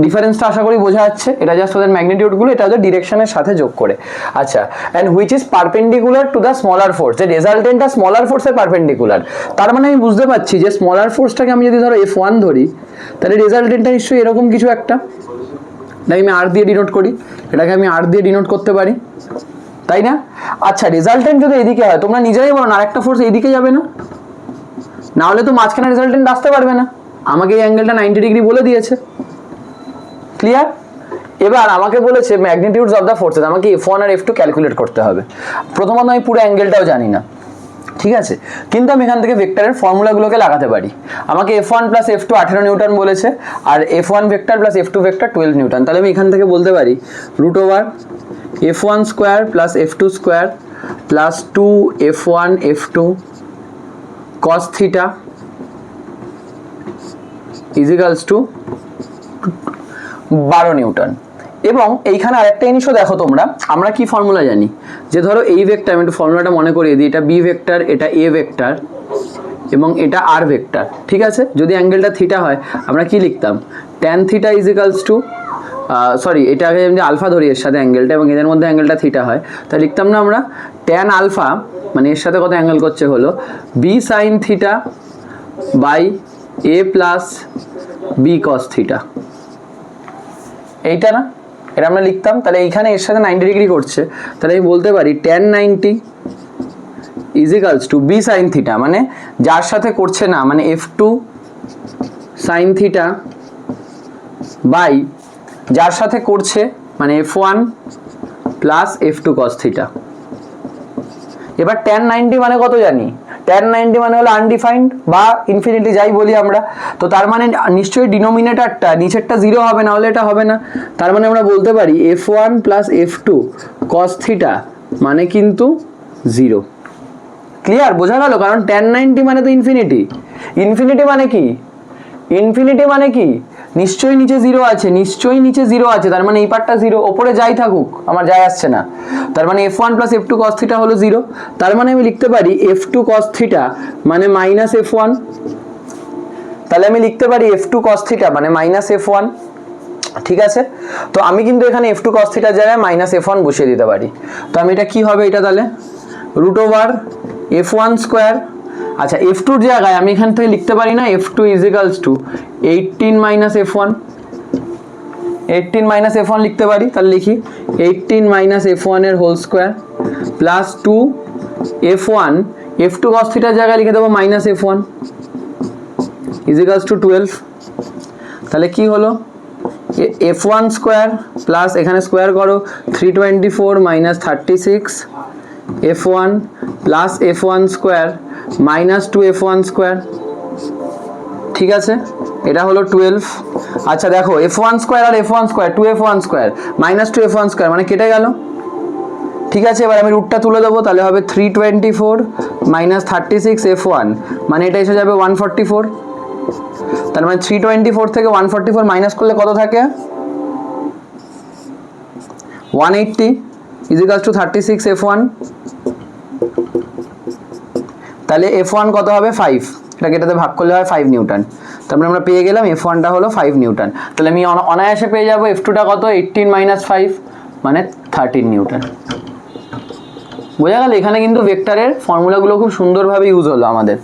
ডিফারেন্সটা আশা করি বোঝা যাচ্ছে, এটা জাস্ট ওদের ম্যাগনিটিউডগুলো, এটা ওদের ডিরেকশনের সাথে যোগ করে। আচ্ছা, and which is perpendicular to the smaller force. যে রেজাল্টেন্টটা স্মলার ফোর্সের পারপেন্ডিকুলার, তার মানে আমি বুঝতে পারছি যে স্মলার ফোর্সটাকে আমি যদি ধরো F1 ধরি, তাহলে রেজাল্টেন্টটা নিশ্চয়ই এরকম কিছু একটা, তাই আমি আর দিয়ে ডিনোট করি, এটাকে আমি আর দিয়ে ডিনোট করতে পারি, তাই না? আচ্ছা, রেজাল্টেন্ট যদি এদিকে হয়, তোমরা নিজেরাই বলো না আরেকটা ফোর্স এইদিকে যাবে না, না হলে তো মাঝখানে রেজাল্টেন্ট আসতে পারবে না। আমাকে এই অ্যাঙ্গেলটা 90 ডিগ্রি বলে দিয়েছে। ক্লিয়ার? এবার আমাকে বলেছে ম্যাগনিটিউডস অফ দ্য ফোর্সেস, আমাকে F1 আর F2 ক্যালকুলেট করতে হবে। প্রথমত আমি পুরো অ্যাঙ্গেলটাও জানি না, ঠিক আছে, কিন্তু আমি এখান থেকে ভেক্টরের ফর্মুলাগুলোকে লাগাতে পারি। আমাকে F1 প্লাস F2 18 নিউটন বলেছে, আর F1 vector plus F2 vector 12 newton. তাহলে আমি এখান থেকে বলতে পারি √F1 square plus F2 square plus 2F1 F2 cos theta equals to 12 newton. এবং এইখানে আরেকটা জিনিসও দেখো তোমরা, আমরা কি ফর্মুলা জানি, যে ধরো এই ভেক্টর, আমি একটু ফর্মুলাটা মনে করিয়ে দিই, এটা বি ভেক্টর, এটা এ ভেক্টর এবং এটা আর ভেক্টর, ঠিক আছে। যদি অ্যাঙ্গেলটা থিটা হয়, আমরা কি লিখতাম, tan theta equals to, sorry এটাকে যদি আলফা ধরি এর সাথে অ্যাঙ্গেলটা, এবং এদের মধ্যে অ্যাঙ্গেলটা থিটা হয়, তাহলে লিখতাম না আমরা ট্যান আলফা, মানে এর সাথে কত অ্যাঙ্গেল করছে হলো B sine theta by A plus B cos theta, এইটা না, এটা আমরা লিখতাম। তাহলে এইখানে এর সাথে 90 ডিগ্রি করছে, তাহলে আমি বলতে পারি tan 90 equals to B sine theta, মানে যার সাথে করছে না, মানে F2 সাইন থিটা বাই যার সাথে করছে, মানে F1 plus F2 cos theta. এবার ট্যান 90 মানে কত জানি, ট্যান 90 মানে হলো আনডিফাইন্ড বা ইনফিনিটি, যাই বলি আমরা। তো তার মানে নিশ্চয়ই ডিনোমিনেটরটা নিচেরটা 0 হবে, না হলে এটা হবে না। তার মানে আমরা বলতে পারি F1 plus F2 cos theta মানে কিন্তু 0। ক্লিয়ার? বোঝা গেল? কারণ ট্যান 90 মানে তো ইনফিনিটি, ইনফিনিটি মানে কি, ইনফিনিটি মানে কি, নিশ্চয়ই নিচে 0 আছে, নিশ্চয়ই নিচে 0 আছে, তার মানে এই পার্টটা 0, ওপরে যাই থাকুক আমার যায় আসছে না। তার মানে F1 plus F2 cos theta হলো 0, তার মানে আমি লিখতে পারি F2 cos থিটা মানে মাইনাস F1, তাহলে আমি লিখতে পারি F2 cos থিটা মানে মাইনাস F1, ঠিক আছে। তো আমি কিন্তু এখানে F2 cos থিটার জায়গায় মাইনাস F1 বসিয়ে দিতে পারি। তো আমি এটা কি হবে, এটা তাহলে √F1 স্কোয়ার, আচ্ছা F2 এর জায়গায় আমি এখান থেকে লিখতে পারি না F2 ইজিক্যালস two 18 minus F1, 18 minus F1 লিখতে পারি। তাহলে লিখি 18 মাইনাস F1 এর whole square plus 2F1, F2 cos থিটার জায়গায় লিখে দেবো মাইনাস F1 ইজিক্যালস টু 12। তাহলে কি হলো F1 স্কোয়ার প্লাস এখানে স্কোয়ার করো 324 minus 36 F1 plus F1 square minus 2F1 square, ঠিক আছে, এটা হলো 12। আচ্ছা দেখো F1 স্কোয়ার আর F1 square 2F1 square minus 2F1 square মানে কেটে গেল, ঠিক আছে। এবার আমি রুটটা তুলে দেবো, তাহলে হবে 324 মাইনাস 36 F1 মানে এটা এসে যাবে 144, তার মানে 324 থেকে 144 মাইনাস করলে কত থাকে 180 ইজিক্যালস টু 36 F1, তাহলে F1 কত হবে 5, এটাকে এটাতে ভাগ করলে হয় 5 নিউটন। তারপরে আমরা পেয়ে গেলাম F1টা হলো 5 নিউটন। তাহলে আমি অনায়াসে পেয়ে যাবো F2টা কত 18 মাইনাস 5 মানে 13 নিউটন। বোঝা গেল? এখানে কিন্তু ভেক্টরের ফর্মুলাগুলো খুব সুন্দরভাবে ইউজ হলো আমাদের।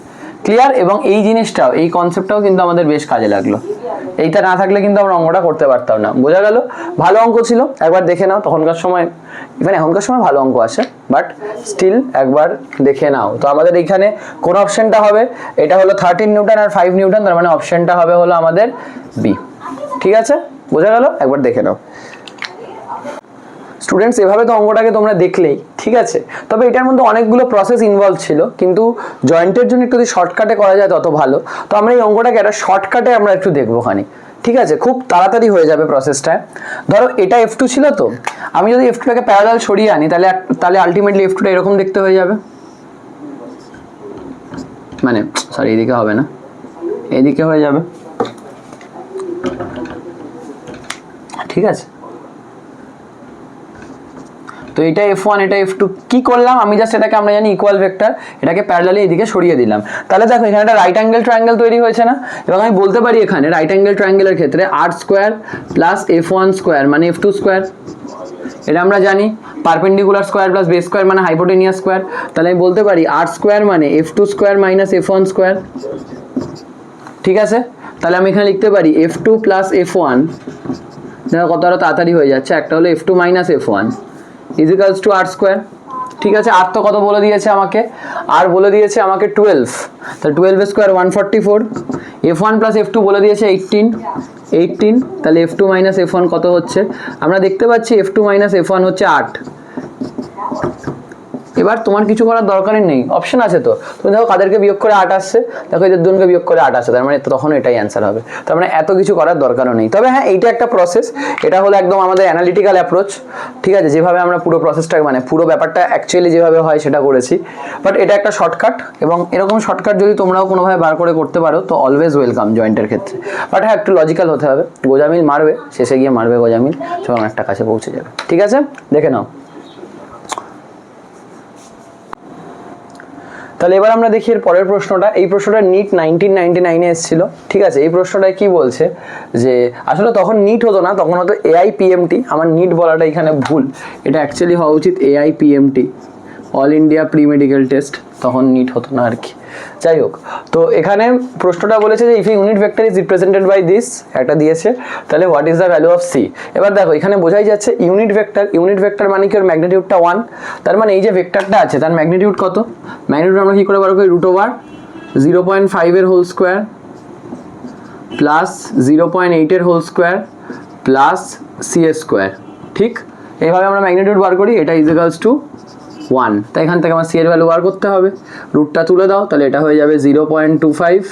ক্লিয়ার? এবং এই জিনিসটাও, এই কনসেপ্টটাও কিন্তু আমাদের বেশ কাজে লাগলো। এইটা না থাকলে কিন্তু আমরা অঙ্কটা করতে পারতাম না। বোঝা গেল? ভালো অঙ্ক ছিল, একবার দেখে নাও। তখনকার সময়, মানে এখনকার সময় ভালো অঙ্ক আসে, বাট স্টিল একবার দেখে নাও। তো আমাদের এইখানে কোন অপশনটা হবে? এটা হলো 13 নিউটন আর 5 নিউটন, তার মানে অপশনটা হবে হলো আমাদের বি। ঠিক আছে, বোঝা গেল? একবার দেখে নাও স্টুডেন্টস। এভাবে তো অঙ্কটাকে তোমরা দেখলেই, ঠিক আছে। তবে এটার মধ্যে অনেকগুলো প্রসেস ইনভলভ ছিল, কিন্তু জয়েন্টের জন্য একটু যদি শর্টকাটে করা যায় তত ভালো। তো আমরা এই অঙ্কটাকে একটা শর্টকাটে আমরা একটু দেখবো খানি, ঠিক আছে? খুব তাড়াতাড়ি হয়ে যাবে প্রসেসটা। ধরো এটা F2 ছিল, তো আমি যদি F2টাকে প্যারালাল সরিয়ে আনি, তাহলে আলটিমেটলি F2টা এরকম দেখতে হয়ে যাবে। মানে সরি, এদিকে হবে না, এদিকে হয়ে যাবে, ঠিক আছে? তো এটা F1, এটা F2, কি করলাম আমি? জাস্ট এটাকে আমরা জানি ইকুয়াল ভেক্টর, এটাকে প্যারালালি এদিকে সরিয়ে দিলাম। তাহলে দেখো এখানে একটা রাইট অ্যাঙ্গেল ট্রায়াঙ্গেল তৈরি হয়েছে না? এবং আমি বলতে পারি এখানে রাইট অ্যাঙ্গেল ট্রায়াঙ্গেলের ক্ষেত্রে r square plus F1 square মানে F2 স্কোয়ার, এটা আমরা জানি। Perpendicular square plus base square মানে হাইপোটেনিয়াস স্কোয়ার। তাহলে আমি বলতে পারি r স্কোয়ার মানে F2 square minus F1 square, ঠিক আছে? তাহলে আমি এখানে লিখতে পারি F2 প্লাস F1, দেখো কত আরো তাড়াতাড়ি হয়ে যাচ্ছে। একটা হলো F2 minus F1 equals to r square, ঠিক আছে? আর তো কত বলে দিয়েছে আমাকে? আর বলে দিয়েছে আমাকে 12, তাহলে 12 স্কোয়ার 144। F1 প্লাস F2 বলে দিয়েছে 18, তাহলে F2 মাইনাস F1 কত হচ্ছে? আমরা দেখতে পাচ্ছি F2 মাইনাস F1 হচ্ছে 8। এবার তোমার কিছু করার দরকারই নেই, অপশন আছে তো। তুমি দেখো কাদেরকে বিয়োগ করে 8 আসছে, দেখো এদের দুজনকে বিয়োগ করে 8 আসছে, তার মানে তখন এটাই অ্যান্সার হবে। তার মানে এত কিছু করার দরকারও নেই। তবে হ্যাঁ, এইটা একটা প্রসেস, এটা হলো একদম আমাদের অ্যানালিটিক্যাল অ্যাপ্রোচ, ঠিক আছে? যেভাবে আমরা পুরো প্রসেসটা, মানে পুরো ব্যাপারটা অ্যাকচুয়ালি যেভাবে হয় সেটা করেছি, বাট এটা একটা শর্টকাট। এবং এরকম শর্টকাট যদি তোমরাও কোনোভাবে বার করে করতে পারো তো অলওয়েজ ওয়েলকাম জয়েন্টের ক্ষেত্রে। বাট হ্যাঁ, একটু লজিক্যাল হতে হবে। গোজামিল মারবে, শেষে গিয়ে মারবে গোজামিল, যখন একটা কাছে পৌঁছে যাবে, ঠিক আছে? দেখে নাও। তাহলে এবার আমরা দেখি এর পরের প্রশ্নটা। এই প্রশ্নটা নিট 1999-এ এসেছিল, ঠিক আছে? এই প্রশ্নটায় কি বলছে যে আসলে তখন নিট হতো না, তখন হতো AIPMT। আমার নিট বলাটা এখানে ভুল, এটা অ্যাকচুয়ালি হওয়া উচিত AIPMT, all India pre medical test. তখন নিট হতো না আর কি। যাই হোক, তো এখানে প্রশ্নটা বলেছে যে if a unit vector is represented by this, একটা দিয়েছে, তাহলে what is the value of C. এবার দেখো এখানে বোঝাই যাচ্ছে ইউনিট ভেক্টর মানে কি? ওর ম্যাগনিটিউডটা 1, তার মানে এই যে ভেক্টরটা আছে তার ম্যাগনিটিউড কত? ম্যাগনিটিউড আমরা কি করে বার করি? √0.5 এর হোল স্কোয়ার প্লাস 0.8 এর হোল স্কোয়ার প্লাস সি এর স্কোয়ার, ঠিক? এইভাবে আমরা ম্যাগনিটিউড বার করি। এটা ইজিক্যালস টু 1, তাই এখান থেকে আমার সি এর ভ্যালু বার করতে হবে। রুটটা তুলে দাও, তাহলে এটা হয়ে যাবে 0.25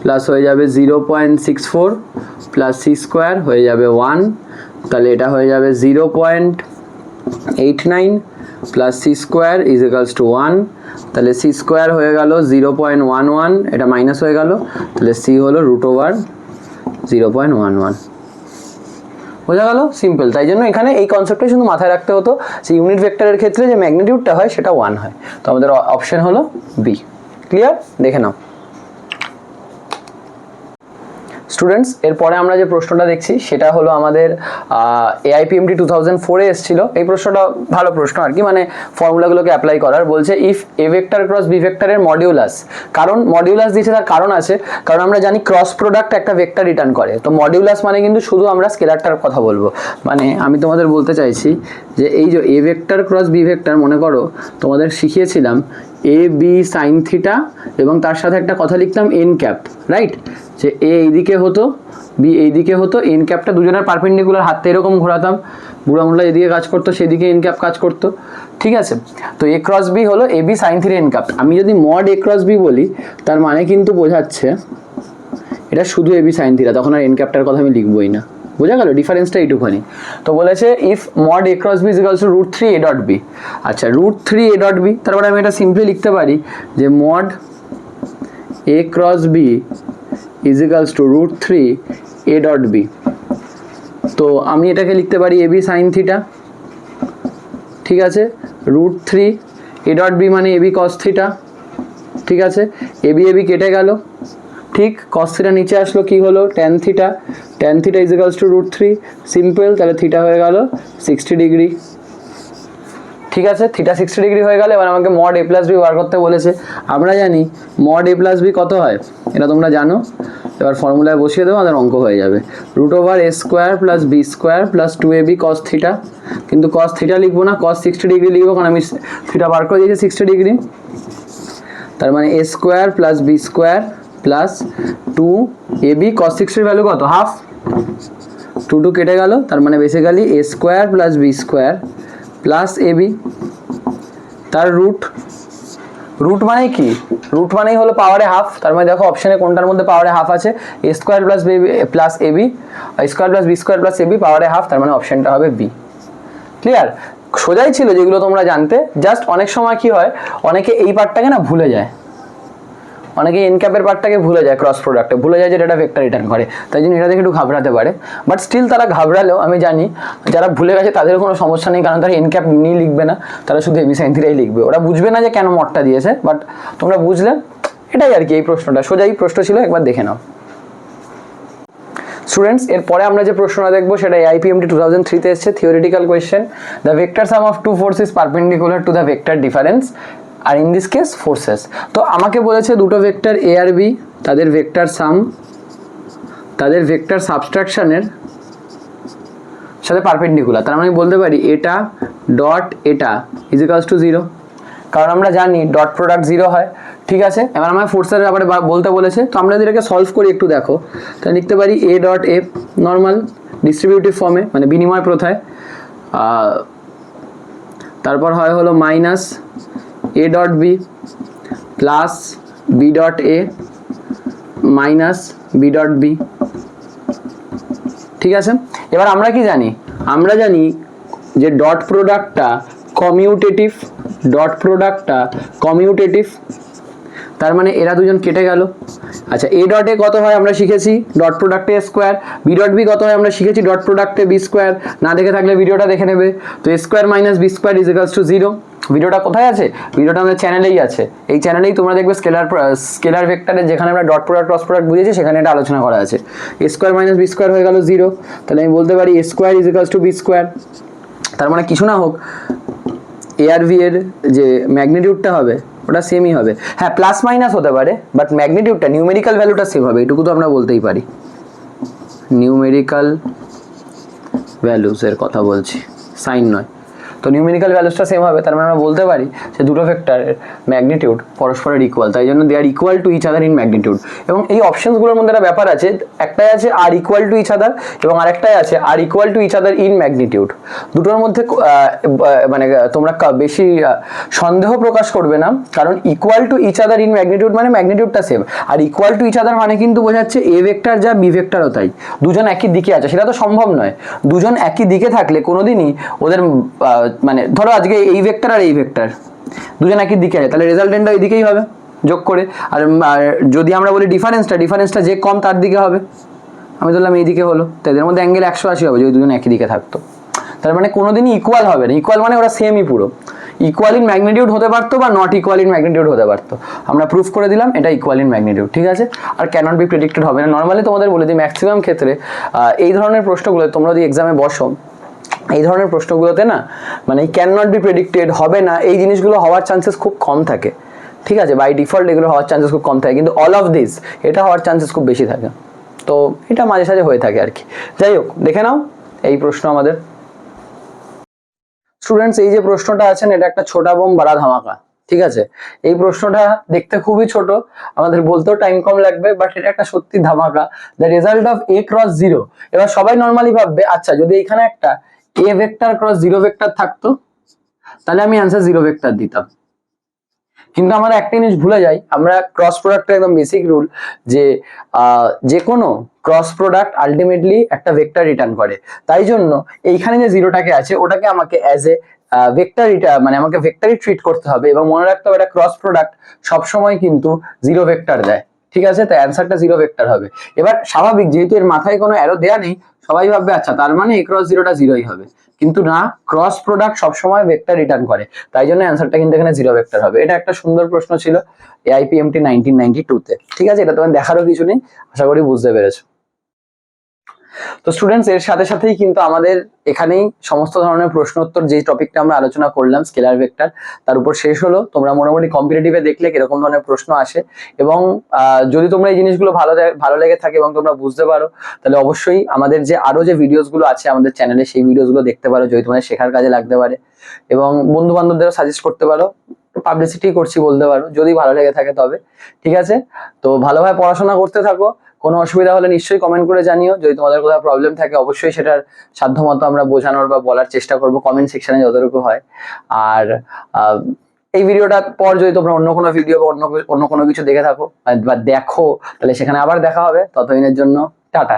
প্লাস হয়ে যাবে 0.64 প্লাস সি স্কোয়ার হয়ে যাবে 1, তাহলে এটা হয়ে যাবে 0.89 plus C square equals to 1, তাহলে সি স্কোয়ার হয়ে গেল 0.11, এটা মাইনাস হয়ে গেল, তাহলে সি হলো √0.11। বোঝা গেল? সিম্পল। তাই জন্য এখানে এই কনসেপ্টটা শুধু মাথায় রাখতে হতো যে ইউনিট ভেক্টরের ক্ষেত্রে যে ম্যাগনিটিউডটা হয় সেটা 1 হয়। তো আমাদের অপশন হলো বি। ক্লিয়ার? দেখে নাও স্টুডেন্টস। এরপরে আমরা যে প্রশ্নটা দেখছি সেটা হলো আমাদের AIPMT 2004-এ এসেছিল। এই প্রশ্নটা ভালো প্রশ্ন আর কি, মানে ফর্মুলাগুলোকে অ্যাপ্লাই করার। বলছে if A vector cross B ভেক্টরের মডিউলাস, কারণ মডিউলাস দিয়েছে তার কারণ আছে, কারণ আমরা জানি ক্রস প্রোডাক্ট একটা ভেক্টর রিটার্ন করে। তো মডিউলাস মানে কিন্তু শুধু আমরা স্কেলারটার কথা বলবো। মানে আমি তোমাদের বলতে চাইছি যে এই যে A vector cross B vector, মনে করো তোমাদের শিখিয়েছিলাম AB sin থিটা এবং তার সাথে একটা কথা লিখতাম n ক্যাপ, রাইট? যে এ এইদিকে হতো, বি এইদিকে হতো, এন ক্যাপটা দুজনের পারপেন্ডিকুলার, হাতটা এরকম ঘোরাতাম, বুড়া মুড়া যেদিকে কাজ করতো সেদিকে এন ক্যাপ কাজ করতো, ঠিক আছে? তো এ ক্রস বি হলো AB sin theta N cap. আমি যদি মড এ ক্রস বি বলি তার মানে কিন্তু বোঝাচ্ছে এটা শুধু AB sin থিটা, তখন আর এন ক্যাপটার কথা আমি লিখবই না। বোঝা গেল ডিফারেন্সটা এইটুখানি। তো বলেছে if mod A cross B is equals to √3 a dot B. আচ্ছা, √3 a ডট বি, তারপরে আমি এটা সিম্পলি লিখতে পারি যে mod A cross B is equals to √3 a dot B. তো আমি এটাকে লিখতে পারি AB sin থিটা, ঠিক আছে? √3 a ডট বি মানে AB cos থিটা, ঠিক আছে? AB কেটে গেল, ঠিক? cos থিটা নিচে আসলো, কি হলো? tan theta is equals to √3, simple. তাহলে থিটা হয়ে গেল 60 ডিগ্রি। ঠিক আছে, থিটা 60 ডিগ্রি হয়ে গেলে এবার আমাকে মড a প্লাস বি বার করতে বলেছে। আমরা জানি মড a প্লাস বি কত হয়, এটা তোমরা জানো। এবার ফর্মুলায় বসিয়ে দেবো, আমাদের অঙ্ক হয়ে যাবে root over a square plus b square plus 2ab cos theta. কিন্তু কস থিটা লিখবো না, কস 60 ডিগ্রি লিখবো, কারণ আমি থিটা বার করে দিয়েছি 60 ডিগ্রি। তার মানে a square plus b square plus 2ab cos 60 value কত, হাফ। 2 কেটে গেল, তার মানে basically a square plus b square plus ab, তার রুট। রুট মানে কি, রুট মানেই হলো পাওয়ারে হাফ। তার মানে দেখো অপশনে কোনটার মধ্যে পাওয়ারে হাফ আছে, a square plus B plus ab, square plus b square plus ab পাওয়ারে হাফ, তার মানে অপশনটা হবে বি। ক্লিয়ার? সোজাই ছিল যেগুলো তোমরা জানতে, জাস্ট অনেক সময় কি হয়, অনেকে এই পার্টটাকে না ভুলে যায়, অনেকে এন ক্যাপের পার্টটাকে ভুলে যায়, ক্রস প্রোডাক্টে ভুলে যায় যে এটা ভেক্টর রিটার্ন করে, তাই জন্য এটা দেখে একটু ঘাবড়াতে পারে। বাট স্টিল তারা ঘাবড়ালেও আমি জানি যারা ভুলে গেছে তাদের কোনো সমস্যা নেই, কারণ তারা এন ক্যাপ নিয়ে লিখবে না, তারা শুধু এবি সাইন থিটাই লিখবে। ওরা বুঝবে না যে কেন মডটা দিয়েছে, বাট তোমরা বুঝলে, এটাই আর কি। এই প্রশ্নটা সোজাই প্রশ্ন ছিল, একবার দেখে নাও স্টুডেন্টস। এরপরে আমরা যে প্রশ্নটা দেখবো সেটা AIPMT 2003 তে এসেছে, theoretical question. The vector sum of two force is perpendicular to the vector difference আর ইন দিস কেস ফোর্সেস। তো আমাকে বলেছে দুটো ভেক্টর এ আর বি, তাদের ভেক্টর সাম তাদের ভেক্টর সাবস্ট্রাকশনের সাথে পারপেন্ডিকুলার। তার মানে আমি বলতে পারি এটা ডট এটা ইজ ইকুয়ালস টু 0, কারণ আমরা জানি ডট প্রোডাক্ট 0 হয়। ঠিক আছে, এবার আমার ফোর্সের ব্যাপারে বলতে বলেছে, তো আমরা যদি এটাকে সলভ করি একটু দেখো, তাহলে লিখতে পারি A dot F normal distributive ফর্মে, মানে বিনিময় প্রথায়। তারপর হয় হলো minus A dot B plus B dot A minus B dot B. ঠিক আছে, এবার আমরা কি জানি, আমরা জানি যে ডট প্রোডাক্টটা কমিউটেটিভ, ডট প্রোডাক্টটা কমিউটেটিভ, তার মানে এরা দুজন কেটে গেল। আচ্ছা, এ ডট এ কত হয় আমরা শিখেছি, ডট প্রোডাক্টে স্কোয়ার। বি ডট বি কত হয় আমরা শিখেছি, ডট প্রোডাক্টে বি স্কোয়ার। না দেখে থাকলে ভিডিওটা দেখে নেবে। তো A square minus B square is equals to 0। ভিডিওটা কোথায় আছে, ভিডিওটা আমাদের চ্যানেলেই আছে। এই চ্যানেলেই তোমরা দেখবে স্কেলার ভেক্টরে যেখানে আমরা ডট প্রোডাক্ট ক্রস প্রোডাক্ট বুঝেছি সেখানে এটা আলোচনা করা আছে। A square minus B square হয়ে গেল 0, তাহলে আমি বলতে পারি A square is equals to B square. তার মানে কিছু না হোক এ আর ভি এর যে ম্যাগনিটিউডটা হবে ওটা সেমই হবে। হ্যাঁ, প্লাস মাইনাস হতে পারে, বাট ম্যাগনিটিউডটা নিউমেরিক্যাল ভ্যালুটা সেম হবে, এটুকু তো আমরা বলতেই পারি। নিউমেরিক্যাল ভ্যালুসের কথা বলছি, সাইন নয়। তো নিউমেরিক্যাল ভ্যালুসটা সেম হবে, তার মানে আমরা বলতে পারি যে দুটো ভেক্টরের ম্যাগনিটিউড পরস্পরের ইকুয়াল, তাই জন্য they are equal to each other in magnitude. এবং এই অপশনসগুলোর মধ্যে একটা ব্যাপার আছে, একটাই আছে are equal to each other এবং আরেকটাই আছে are equal to each other in magnitude. দুটোর মধ্যে মানে তোমরা বেশি সন্দেহ প্রকাশ করবে না, কারণ equal to each other in magnitude মানে ম্যাগনিটিউডটা সেম, আর ইকুয়াল টু ইচ আদার মানে কিন্তু বোঝাচ্ছে এ ভেক্টর যা বি ভেক্টরও তাই, দুজন একই দিকে আছে। সেটা তো সম্ভব নয়, দুজন একই দিকে থাকলে কোনোদিনই ওদের মানে ধরো আজকে এই ভেক্টর আর এই ভেক্টর দুজন একই দিকে আছে, তাহলে রেজাল্টেন্টটা ওই দিকেই হবে যোগ করে। আর যদি আমরা বলি ডিফারেন্সটা যে কম তার দিকে হবে, আমি ধরলাম এই দিকে হলো, তো এদের মধ্যে অ্যাঙ্গেল 180 হবে যদি দুজন একই দিকে থাকতো। তার মানে কোনোদিনই ইকুয়াল হবে না, ইকুয়াল মানে ওরা সেমই পুরো। ইকুয়াল ইন ম্যাগনিটিউড হতে পারতো বা নট ইকুয়াল ইন ম্যাগনিটিউড হতে পারতো, আমরা প্রুফ করে দিলাম এটা ইকুয়াল ইন ম্যাগনিটিউড। ঠিক আছে, আর ক্যানট বি প্রেডিক্টেড হবে না। নর্মালি তোমাদের বলে দিই ম্যাক্সিমাম ক্ষেত্রে এই ধরনের প্রশ্নগুলো তোমরা যদি এক্সামে বসো, এই ধরনের প্রশ্নগুলোতে না মানে ক্যান নট বি প্রেডিক্টেড, হবে না, এই জিনিসগুলো হওয়ার চান্সেস খুব কম থাকে। ঠিক আছে, বাই ডিফল্ট এগুলো হওয়ার চান্সেস খুব কম থাকে, কিন্তু অল অফ দিস এটা হওয়ার চান্সেস খুব বেশি থাকে। তো এটা মাঝে সাঝে হয়ে থাকে আর কি। যাই হোক, দেখে নাও এই প্রশ্ন আমাদের। স্টুডেন্টস, এই যে প্রশ্নটা আছেন এটা একটা ছোটা বোম বাড়া ধামাকা। ঠিক আছে, এই প্রশ্নটা দেখতে খুবই ছোট, আমাদের বলতেও টাইম কম লাগবে, বাট এটা একটা সত্যি ধামাকা। The result of A cross 0। এবার সবাই নর্মালি ভাববে আচ্ছা যদি এখানে একটা এ ভেক্টর ক্রস 0 ভেক্টর থাকতো তাহলে আমি অ্যান্সার 0 ভেক্টর দিতাম। কিন্তু আমরা একটা জিনিস ভুলে যাই, আমরা ক্রস প্রোডাক্টের একদম বেসিক রুল যে কোনো ক্রস প্রোডাক্ট আলটিমেটলি একটা ভেক্টর রিটার্ন করে। তাই জন্য এইখানে যে 0টাকে আছে ওটাকে আমাকে অ্যাজ এ ভেক্টর মানে আমাকে ভেক্টরই ট্রিট করতে হবে, এবং মনে রাখতে হবে এটা ক্রস প্রোডাক্ট সবসময় কিন্তু 0 ভেক্টর দেয়। ঠিক আছে, তো অ্যান্সারটা 0 ভেক্টর হবে। এবার স্বাভাবিক যেহেতু এর মাথায় কোনো অ্যারো দেয়া নেই, সবাই ভাববে আচ্ছা তার মানে এ ক্রস 0টা 0ই হবে, কিন্তু না, ক্রস প্রোডাক্ট সবসময় ভেক্টর রিটার্ন করে, তাই জন্য অ্যান্সারটা কিন্তু এখানে 0 ভেক্টর হবে। এটা একটা সুন্দর প্রশ্ন ছিল AIPMT 1992 তে। ঠিক আছে, এটা তোমার দেখারও কিছু নেই, আশা করি বুঝতে পেরেছো। তো স্টুডেন্টস এর সাথে সাথেই কিন্তু আমাদের এখানেই সমস্ত ধরনের প্রশ্ন উত্তর যে টপিকটা আমরা আলোচনা করলাম স্কেলার ভেক্টর তার উপর শেষ হলো। তোমরা মোটামুটি কম্পিটিটিভে দেখলে কিরকম ধরনের প্রশ্ন আসে এবং যদি তোমরা এই জিনিসগুলো ভালো লেগে থাকে এবং তোমরা বুঝতে পারো তাহলে অবশ্যই আমাদের যে আরো যে ভিডিওস গুলো আছে আমাদের চ্যানেলে সেই ভিডিওস গুলো দেখতে পারো, যদি তোমাদের শেখার কাজে লাগতে পারে এবং বন্ধু বান্ধবদেরও সাজেস্ট করতে পারো, পাবলিসিটি করছি বলতে পারো যদি ভালো লেগে থাকে তবে। ঠিক আছে, তো ভালোভাবে পড়াশোনা করতে থাকো। কোনো অসুবিধা হলে নিশ্চয়ই কমেন্ট করে জানিও, যদি তোমাদের কোথাও প্রবলেম থাকে অবশ্যই সেটার সাধ্যমতো আমরা বোঝানোর বা বলার চেষ্টা করবো কমেন্ট সেকশনে যতটুকু হয়। আর এই ভিডিওটার পর যদি তোমরা অন্য কোনো ভিডিও বা অন্য কোনো কিছু দেখে থাকো বা দেখো তাহলে সেখানে আবার দেখা হবে। ততদিনের জন্য টাটা।